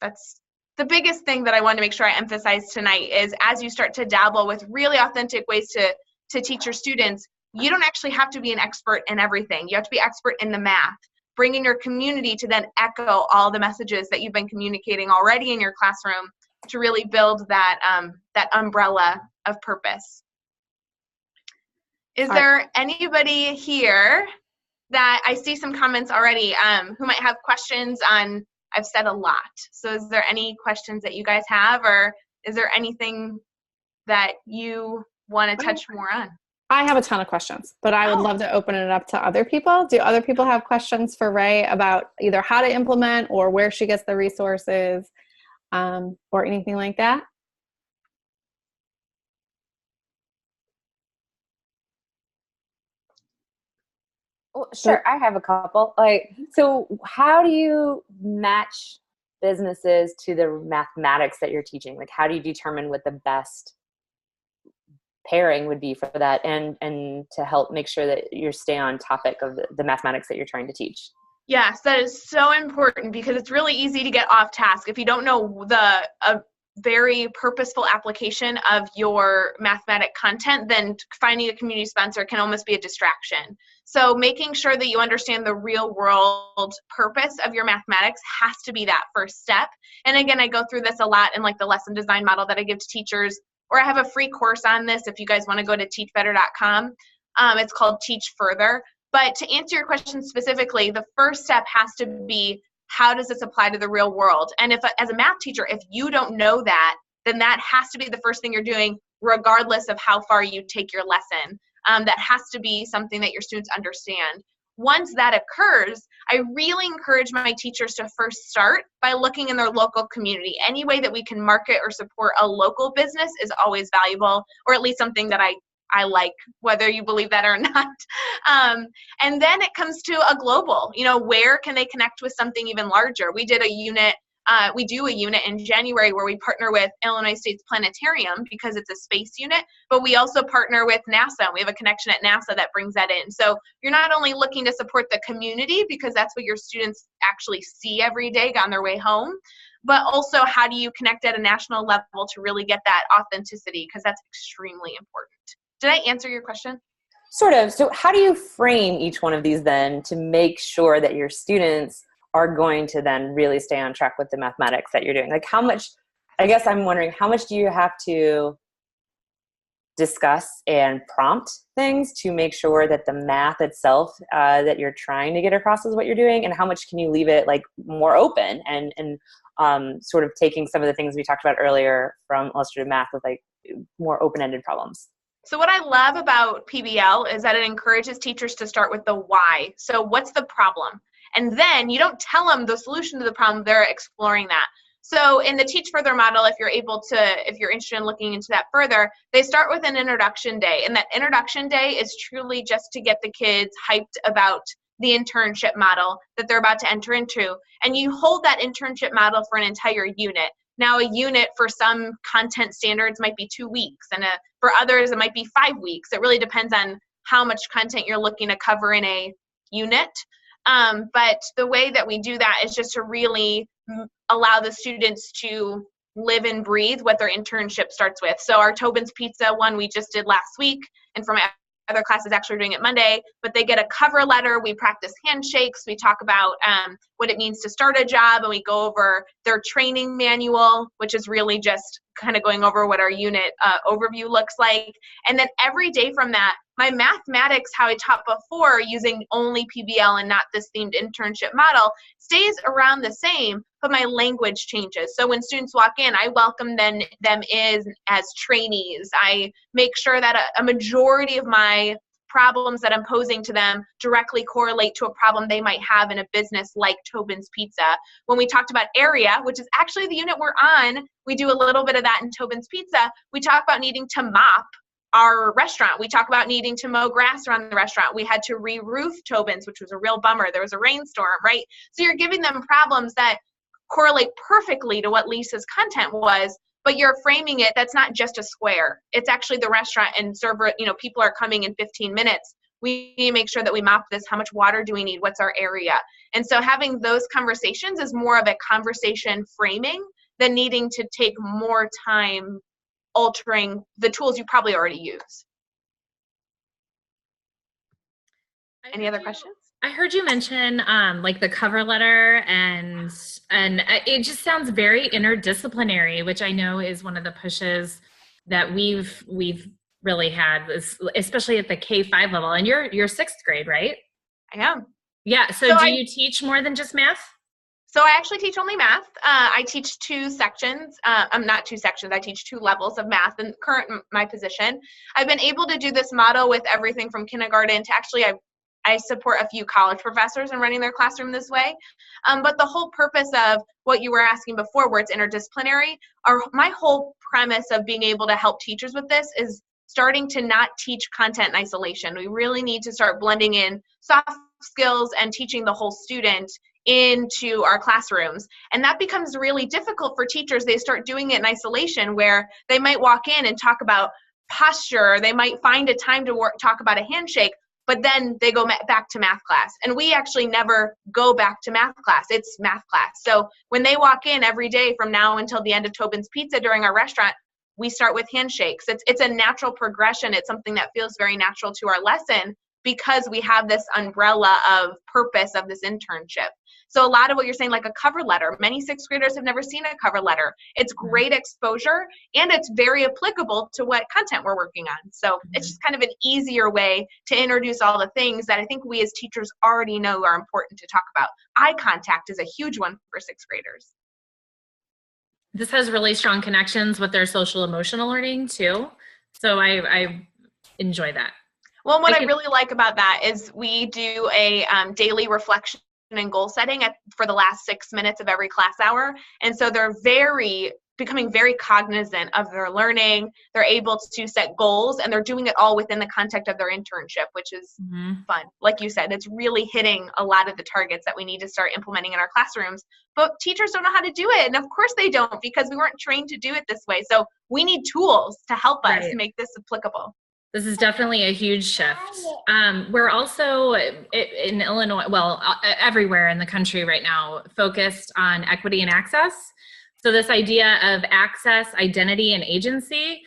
that's the biggest thing that I want to make sure I emphasize tonight is, as you start to dabble with really authentic ways to teach your students, you don't actually have to be an expert in everything. You have to be expert in the math. Bring in your community to then echo all the messages that you've been communicating already in your classroom to really build that that umbrella of purpose. Is there anybody here that I see some comments already who might have questions on? I've said a lot. So is there any questions that you guys have, or is there anything that you want to touch more on? I have a ton of questions, but I would love to open it up to other people. Do other people have questions for Rae about either how to implement or where she gets the resources, or anything like that? Well, sure. I have a couple. Like, so how do you match businesses to the mathematics that you're teaching? Like, how do you determine what the best pairing would be for that, and to help make sure that you stay on topic of the mathematics that you're trying to teach? Yes, that is so important because it's really easy to get off task. If you don't know a very purposeful application of your mathematic content, then finding a community sponsor can almost be a distraction. So making sure that you understand the real world purpose of your mathematics has to be that first step. And again, I go through this a lot in like the lesson design model that I give to teachers, or I have a free course on this if you guys want to go to teachbetter.com. It's called Teach Further. But to answer your question specifically, the first step has to be, how does this apply to the real world? And if, as a math teacher, if you don't know that, then that has to be the first thing you're doing, regardless of how far you take your lesson. That has to be something that your students understand. Once that occurs, I really encourage my teachers to first start by looking in their local community. Any way that we can market or support a local business is always valuable, or at least something that I like, whether you believe that or not. And then it comes to a global, where can they connect with something even larger? We do a unit in January where we partner with Illinois State's Planetarium because it's a space unit, but we also partner with NASA. We have a connection at NASA that brings that in. So you're not only looking to support the community because that's what your students actually see every day on their way home, but also how do you connect at a national level to really get that authenticity, because that's extremely important. Did I answer your question? Sort of. So how do you frame each one of these then to make sure that your students are going to then really stay on track with the mathematics that you're doing? Like, how much, I guess I'm wondering, how much do you have to discuss and prompt things to make sure that the math itself that you're trying to get across is what you're doing? And how much can you leave it like more open and sort of taking some of the things we talked about earlier from illustrative math with like more open-ended problems? So what I love about PBL is that it encourages teachers to start with the why. So what's the problem? And then you don't tell them the solution to the problem, they're exploring that. So in the Teach Further model, if you're interested in looking into that further, they start with an introduction day. And that introduction day is truly just to get the kids hyped about the internship model that they're about to enter into. And you hold that internship model for an entire unit. Now, a unit for some content standards might be 2 weeks, and for others, it might be 5 weeks. It really depends on how much content you're looking to cover in a unit. But the way that we do that is just to really allow the students to live and breathe what their internship starts with. So our Tobin's Pizza one we just did last week, and for my other classes actually doing it Monday, but they get a cover letter. We practice handshakes. We talk about what it means to start a job, and we go over their training manual, which is really just kind of going over what our unit overview looks like. And then every day from that, my mathematics, how I taught before using only PBL and not this themed internship model, stays around the same, but my language changes. So when students walk in, I welcome them as trainees. I make sure that a majority of my problems that I'm posing to them directly correlate to a problem they might have in a business like Tobin's Pizza. When we talked about area, which is actually the unit we're on, we do a little bit of that in Tobin's Pizza. We talk about needing to mop our restaurant. We talk about needing to mow grass around the restaurant. We had to re-roof Tobin's, which was a real bummer. There was a rainstorm, right? So you're giving them problems that correlate perfectly to what Lisa's content was, but you're framing it, that's not just a square. It's actually the restaurant and server, people are coming in 15 minutes. We need to make sure that we mop this. How much water do we need? What's our area? And so having those conversations is more of a conversation framing than needing to take more time altering the tools you probably already use. Any other questions? I heard you mention like the cover letter, and it just sounds very interdisciplinary, which I know is one of the pushes that we've really had, especially at the K-5 level. And you're 6th grade, right? I am. Yeah. So do you teach more than just math? So I actually teach only math. I teach two sections. Not two sections. I teach two levels of math in my position. I've been able to do this model with everything from kindergarten to actually I support a few college professors in running their classroom this way. But the whole purpose of what you were asking before, where it's interdisciplinary, my whole premise of being able to help teachers with this is starting to not teach content in isolation. We really need to start blending in soft skills and teaching the whole student into our classrooms. And that becomes really difficult for teachers. They start doing it in isolation, where they might walk in and talk about posture. They might find a time to talk about a handshake, but then they go back to math class. And we actually never go back to math class. It's math class. So when they walk in every day from now until the end of Tobin's Pizza during our restaurant, we start with handshakes. It's a natural progression. It's something that feels very natural to our lesson because we have this umbrella of purpose of this internship. So a lot of what you're saying, like a cover letter, many sixth graders have never seen a cover letter. It's great exposure, and it's very applicable to what content we're working on. So it's just kind of an easier way to introduce all the things that I think we as teachers already know are important to talk about. Eye contact is a huge one for sixth graders. This has really strong connections with their social emotional learning too. So I enjoy that. Well, what I really like about that is we do a daily reflection and goal setting for the last 6 minutes of every class hour. And so they're becoming very cognizant of their learning. They're able to set goals, and they're doing it all within the context of their internship, which is fun. Like you said, it's really hitting a lot of the targets that we need to start implementing in our classrooms. But teachers don't know how to do it. And of course they don't, because we weren't trained to do it this way. So we need tools to help us make this applicable. This is definitely a huge shift. We're also in Illinois, well, everywhere in the country right now, focused on equity and access. So this idea of access, identity, and agency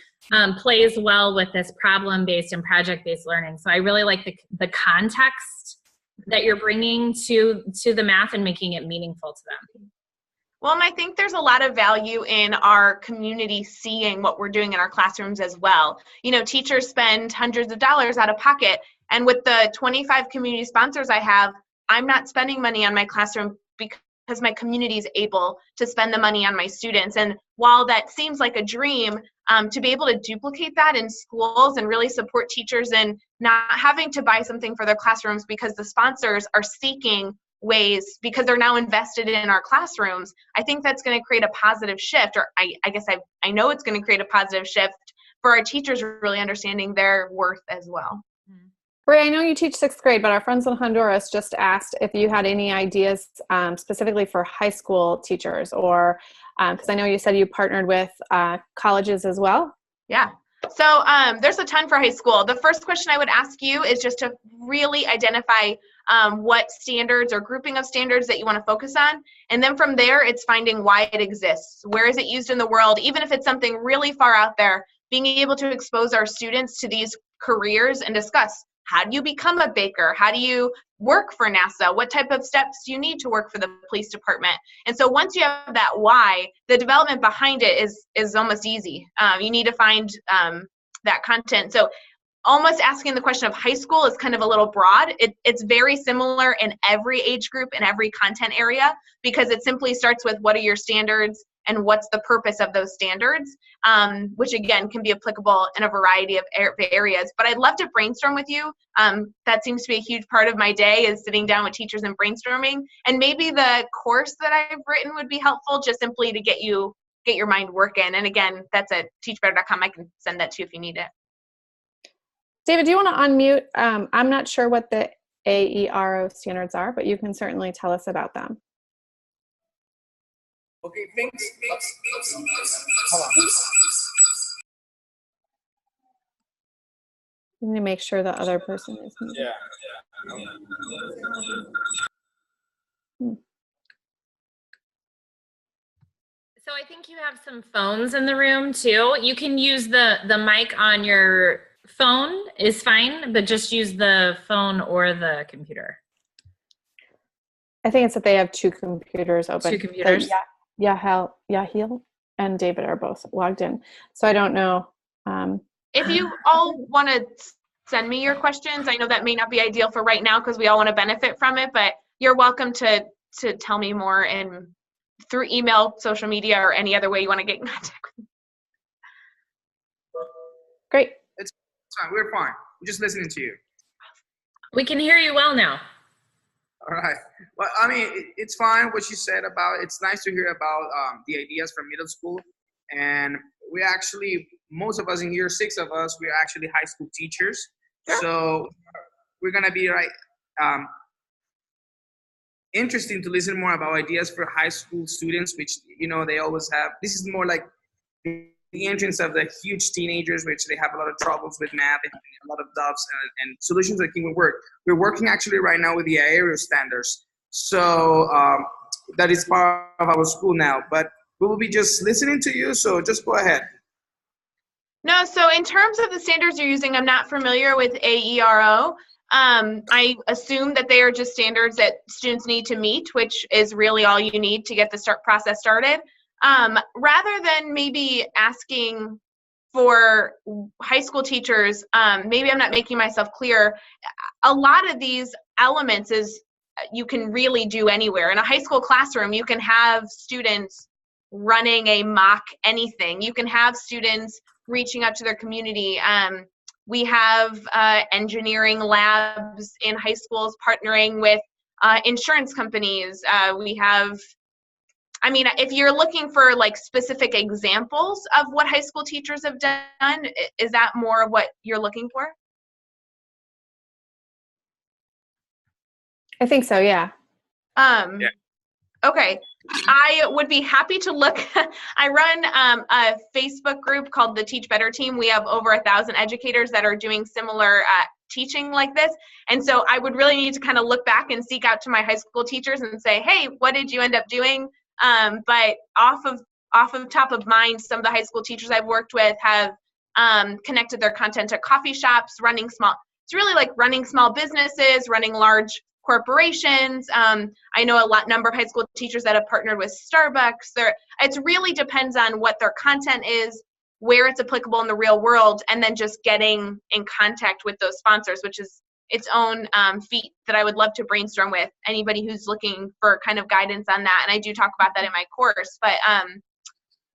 plays well with this problem-based and project-based learning. So I really like the context that you're bringing to the math and making it meaningful to them. Well, and I think there's a lot of value in our community seeing what we're doing in our classrooms as well. You know, teachers spend hundreds of dollars out of pocket, and with the 25 community sponsors I have, I'm not spending money on my classroom because my community is able to spend the money on my students. And while that seems like a dream, to be able to duplicate that in schools and really support teachers in not having to buy something for their classrooms because the sponsors are seeking ways, because they're now invested in our classrooms, I think that's going to create a positive shift, or I guess I know it's going to create a positive shift for our teachers really understanding their worth as well. Rae, I know you teach sixth grade, but our friends in Honduras just asked if you had any ideas specifically for high school teachers, or because I know you said you partnered with colleges as well. Yeah. So there's a ton for high school. The first question I would ask you is just to really identify what standards or grouping of standards that you want to focus on. And then from there, it's finding why it exists. Where is it used in the world? Even if it's something really far out there, being able to expose our students to these careers and discuss, how do you become a baker? How do you work for NASA? What type of steps do you need to work for the police department? And so once you have that why, the development behind it is almost easy. You need to find that content. So almost asking the question of high school is kind of a little broad. It's very similar in every age group and every content area, because it simply starts with what are your standards and what's the purpose of those standards, which again can be applicable in a variety of areas. But I'd love to brainstorm with you. That seems to be a huge part of my day, is sitting down with teachers and brainstorming. And maybe the course that I've written would be helpful, just simply to get your mind working. And again, that's at teachbetter.com. I can send that to you if you need it. David, do you want to unmute? I'm not sure what the AERO standards are, but you can certainly tell us about them. Okay, thanks. Hold on. You need to make sure the other person is muted. So I think you have some phones in the room too. You can use the mic on your phone is fine, but just use the phone or the computer. I think it's that they have two computers open. Two computers? Yahil and David are both logged in. So I don't know. If you all want to send me your questions, I know that may not be ideal for right now because we all want to benefit from it, but you're welcome to to tell me more and through email, social media, or any other way you want to get in contact with me. Great. It's fine. We're fine. We're just listening to you. We can hear you well now. All right. Well, I mean, it's fine what you said about, it's nice to hear about the ideas from middle school. And we actually, most of us in here, 6 of us, we're actually high school teachers. So we're going to be interesting to listen more about ideas for high school students, which, you know, they always have. This is more like the entrance of the huge teenagers, which they have a lot of troubles with math and a lot of doubts and solutions that can work. We're working actually right now with the aerial standards. So that is part of our school now, but we will be just listening to you. So just go ahead. No, so in terms of the standards you're using, I'm not familiar with AERO. I assume that they are just standards that students need to meet, which is really all you need to get the process started. Rather than maybe asking for high school teachers, maybe I'm not making myself clear. A lot of these elements is you can really do anywhere. In a high school classroom, you can have students running a mock anything. You can have students reaching out to their community. We have engineering labs in high schools partnering with insurance companies. We have, I mean, if you're looking for like specific examples of what high school teachers have done, is that more of what you're looking for? I think so, yeah. Okay, I would be happy to look. I run a Facebook group called the Teach Better Team. We have over 1,000 educators that are doing similar teaching like this. And so I would really need to kind of look back and seek out to my high school teachers and say, hey, what did you end up doing? But off of top of mind, some of the high school teachers I've worked with have connected their content to coffee shops, it's really like running small businesses, running large corporations. I know number of high school teachers that have partnered with Starbucks. It really depends on what their content is, where it's applicable in the real world, and then just getting in contact with those sponsors, which is its own feat that I would love to brainstorm with anybody who's looking for kind of guidance on that. And I do talk about that in my course. But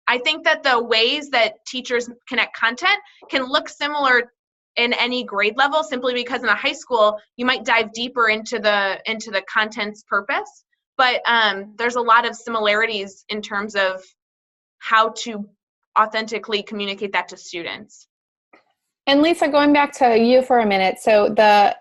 I think that the ways that teachers connect content can look similar in any grade level, simply because in a high school, you might dive deeper into the content's purpose. But there's a lot of similarities in terms of how to authentically communicate that to students. And Lisa, going back to you for a minute, so the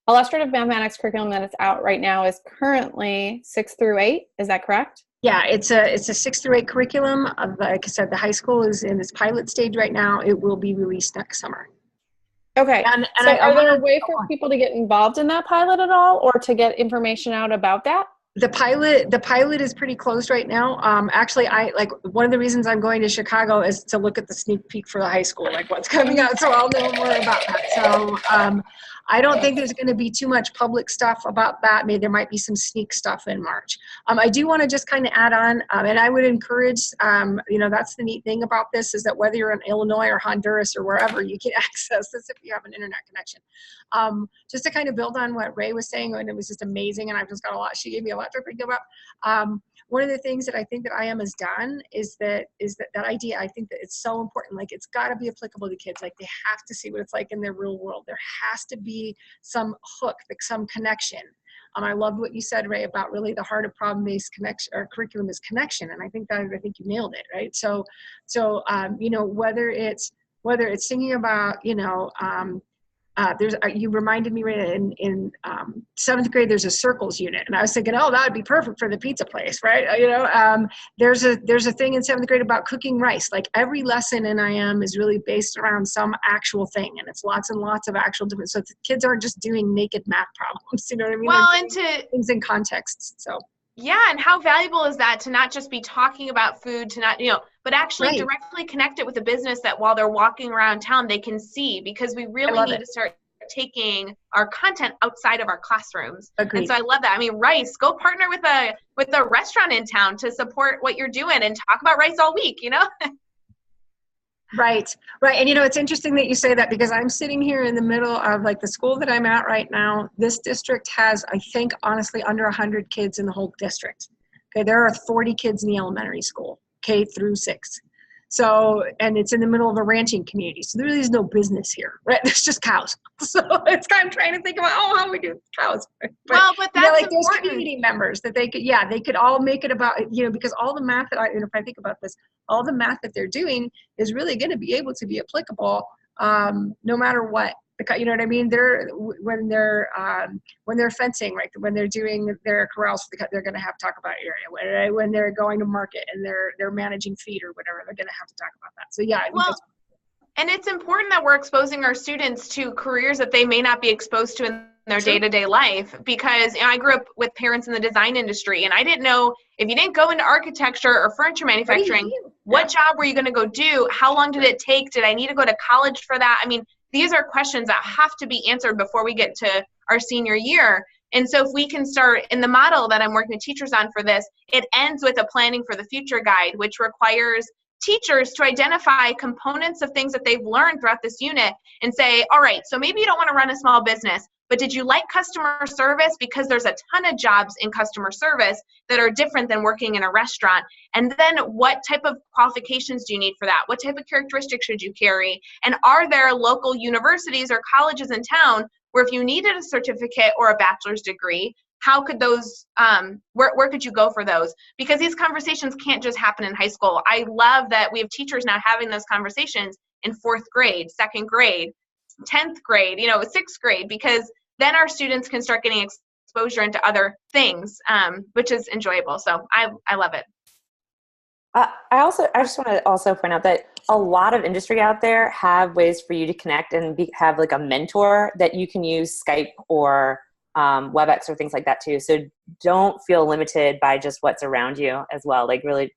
Illustrative Mathematics curriculum that is out right now is currently 6 through 8. Is that correct? Yeah, it's a 6 through 8 curriculum. Like I said, the high school is in its pilot stage right now. It will be released next summer. Okay. And so are there a way for people to get involved in that pilot at all, or to get information out about that? The pilot is pretty closed right now. Actually, one of the reasons I'm going to Chicago is to look at the sneak peek for the high school, like what's coming out, so I'll know more about that. So I don't think there's going to be too much public stuff about that. Maybe there might be some sneak stuff in March. I do want to just kind of add on, and I would encourage, that's the neat thing about this, is that whether you're in Illinois or Honduras or wherever, you can access this if you have an internet connection. Just to kind of build on what Rae was saying, and it was just amazing, and I've just got she gave me a lot to think about. One of the things that I think that IM has done is that idea. I think that it's so important. Like, it's got to be applicable to kids. Like, they have to see what it's like in their real world. There has to be some hook, like some connection. I loved what you said, Rae, about really the heart of problem-based connection or curriculum is connection, and I think you nailed it, right? So whether it's thinking about you reminded me, Rae, in 7th grade, there's a circles unit, and I was thinking, oh, that would be perfect for the pizza place, right? There's a thing in 7th grade about cooking rice. Like, every lesson in IM is really based around some actual thing, and it's lots and lots of actual different. So the kids aren't just doing naked math problems. You know what I mean? Well, things in contexts. So. Yeah, and how valuable is that to not just be talking about food, but actually directly connect it with a business that while they're walking around town, they can see, because we really need to start taking our content outside of our classrooms. Agreed. And so I love that. I mean, rice, go partner with a restaurant in town to support what you're doing and talk about rice all week, Right. And it's interesting that you say that, because I'm sitting here in the middle of like the school that I'm at right now. This district has, I think, honestly, under 100 kids in the whole district. Okay, there are 40 kids in the elementary school, K through 6. So, and it's in the middle of a ranching community. So there really is no business here, right? There's just cows. So it's kind of trying to think about, how we do cows. But that's like those important. community members that they could all make it about, because all the math that if I think about this, all the math that they're doing is really going to be able to be applicable no matter what. You know what I mean? When they're fencing, right? When they're doing their corrals, they're going to have to talk about area. When they're going to market and they're managing feed or whatever, they're going to have to talk about that. So yeah, and it's important that we're exposing our students to careers that they may not be exposed to in their day-to-day life, because I grew up with parents in the design industry, and I didn't know, if you didn't go into architecture or furniture manufacturing, what job were you going to go do? How long did it take? Did I need to go to college for that? I mean, these are questions that have to be answered before we get to our senior year. And so if we can start in the model that I'm working with teachers on for this, it ends with a planning for the future guide, which requires teachers to identify components of things that they've learned throughout this unit and say, all right, so maybe you don't want to run a small business, but did you like customer service? Because there's a ton of jobs in customer service that are different than working in a restaurant. And then what type of qualifications do you need for that? What type of characteristics should you carry? And are there local universities or colleges in town where if you needed a certificate or a bachelor's degree, how could those, where could you go for those? Because these conversations can't just happen in high school. I love that we have teachers now having those conversations in 4th grade, 2nd grade, 10th grade, 6th grade, because then our students can start getting exposure into other things, which is enjoyable. So I love it. I just want to also point out that a lot of industry out there have ways for you to connect and have like a mentor that you can use, Skype or WebEx or things like that too. So don't feel limited by just what's around you as well. Like really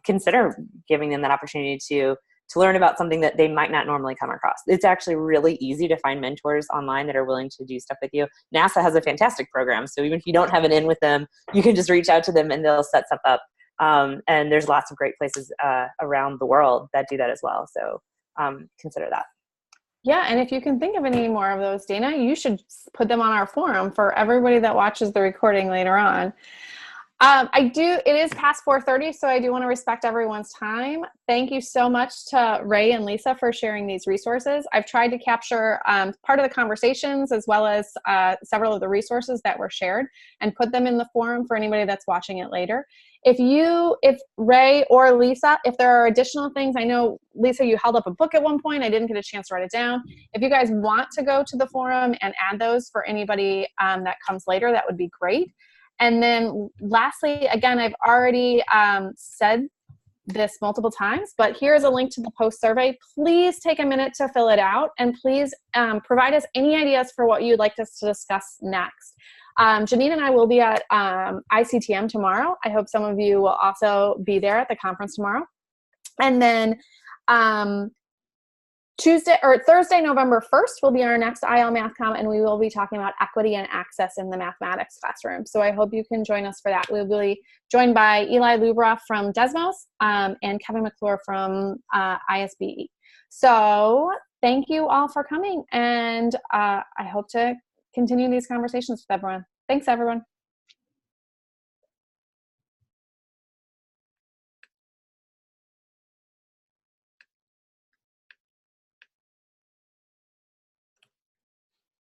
consider giving them that opportunity to learn about something that they might not normally come across. It's actually really easy to find mentors online that are willing to do stuff with you. NASA has a fantastic program. So even if you don't have an in with them, you can just reach out to them and they'll set stuff up. And there's lots of great places around the world that do that as well. So consider that. Yeah, and if you can think of any more of those, Dana, you should put them on our forum for everybody that watches the recording later on. It is past 4:30, so I do want to respect everyone's time. Thank you so much to Rae and Lisa for sharing these resources. I've tried to capture part of the conversations as well as several of the resources that were shared and put them in the forum for anybody that's watching it later. If Rae or Lisa, if there are additional things, I know, Lisa, you held up a book at one point. I didn't get a chance to write it down. If you guys want to go to the forum and add those for anybody that comes later, that would be great. And then lastly, again, I've already said this multiple times, but here's a link to the post survey. Please take a minute to fill it out, and please provide us any ideas for what you'd like us to discuss next. Janine and I will be at ICTM tomorrow. I hope some of you will also be there at the conference tomorrow. And then Thursday, November 1st will be our next IL MathCom, and we will be talking about equity and access in the mathematics classroom. So I hope you can join us for that. We'll be joined by Eli Lubroff from Desmos and Kevin McClure from ISBE. So thank you all for coming, and I hope to continue these conversations with everyone. Thanks, everyone.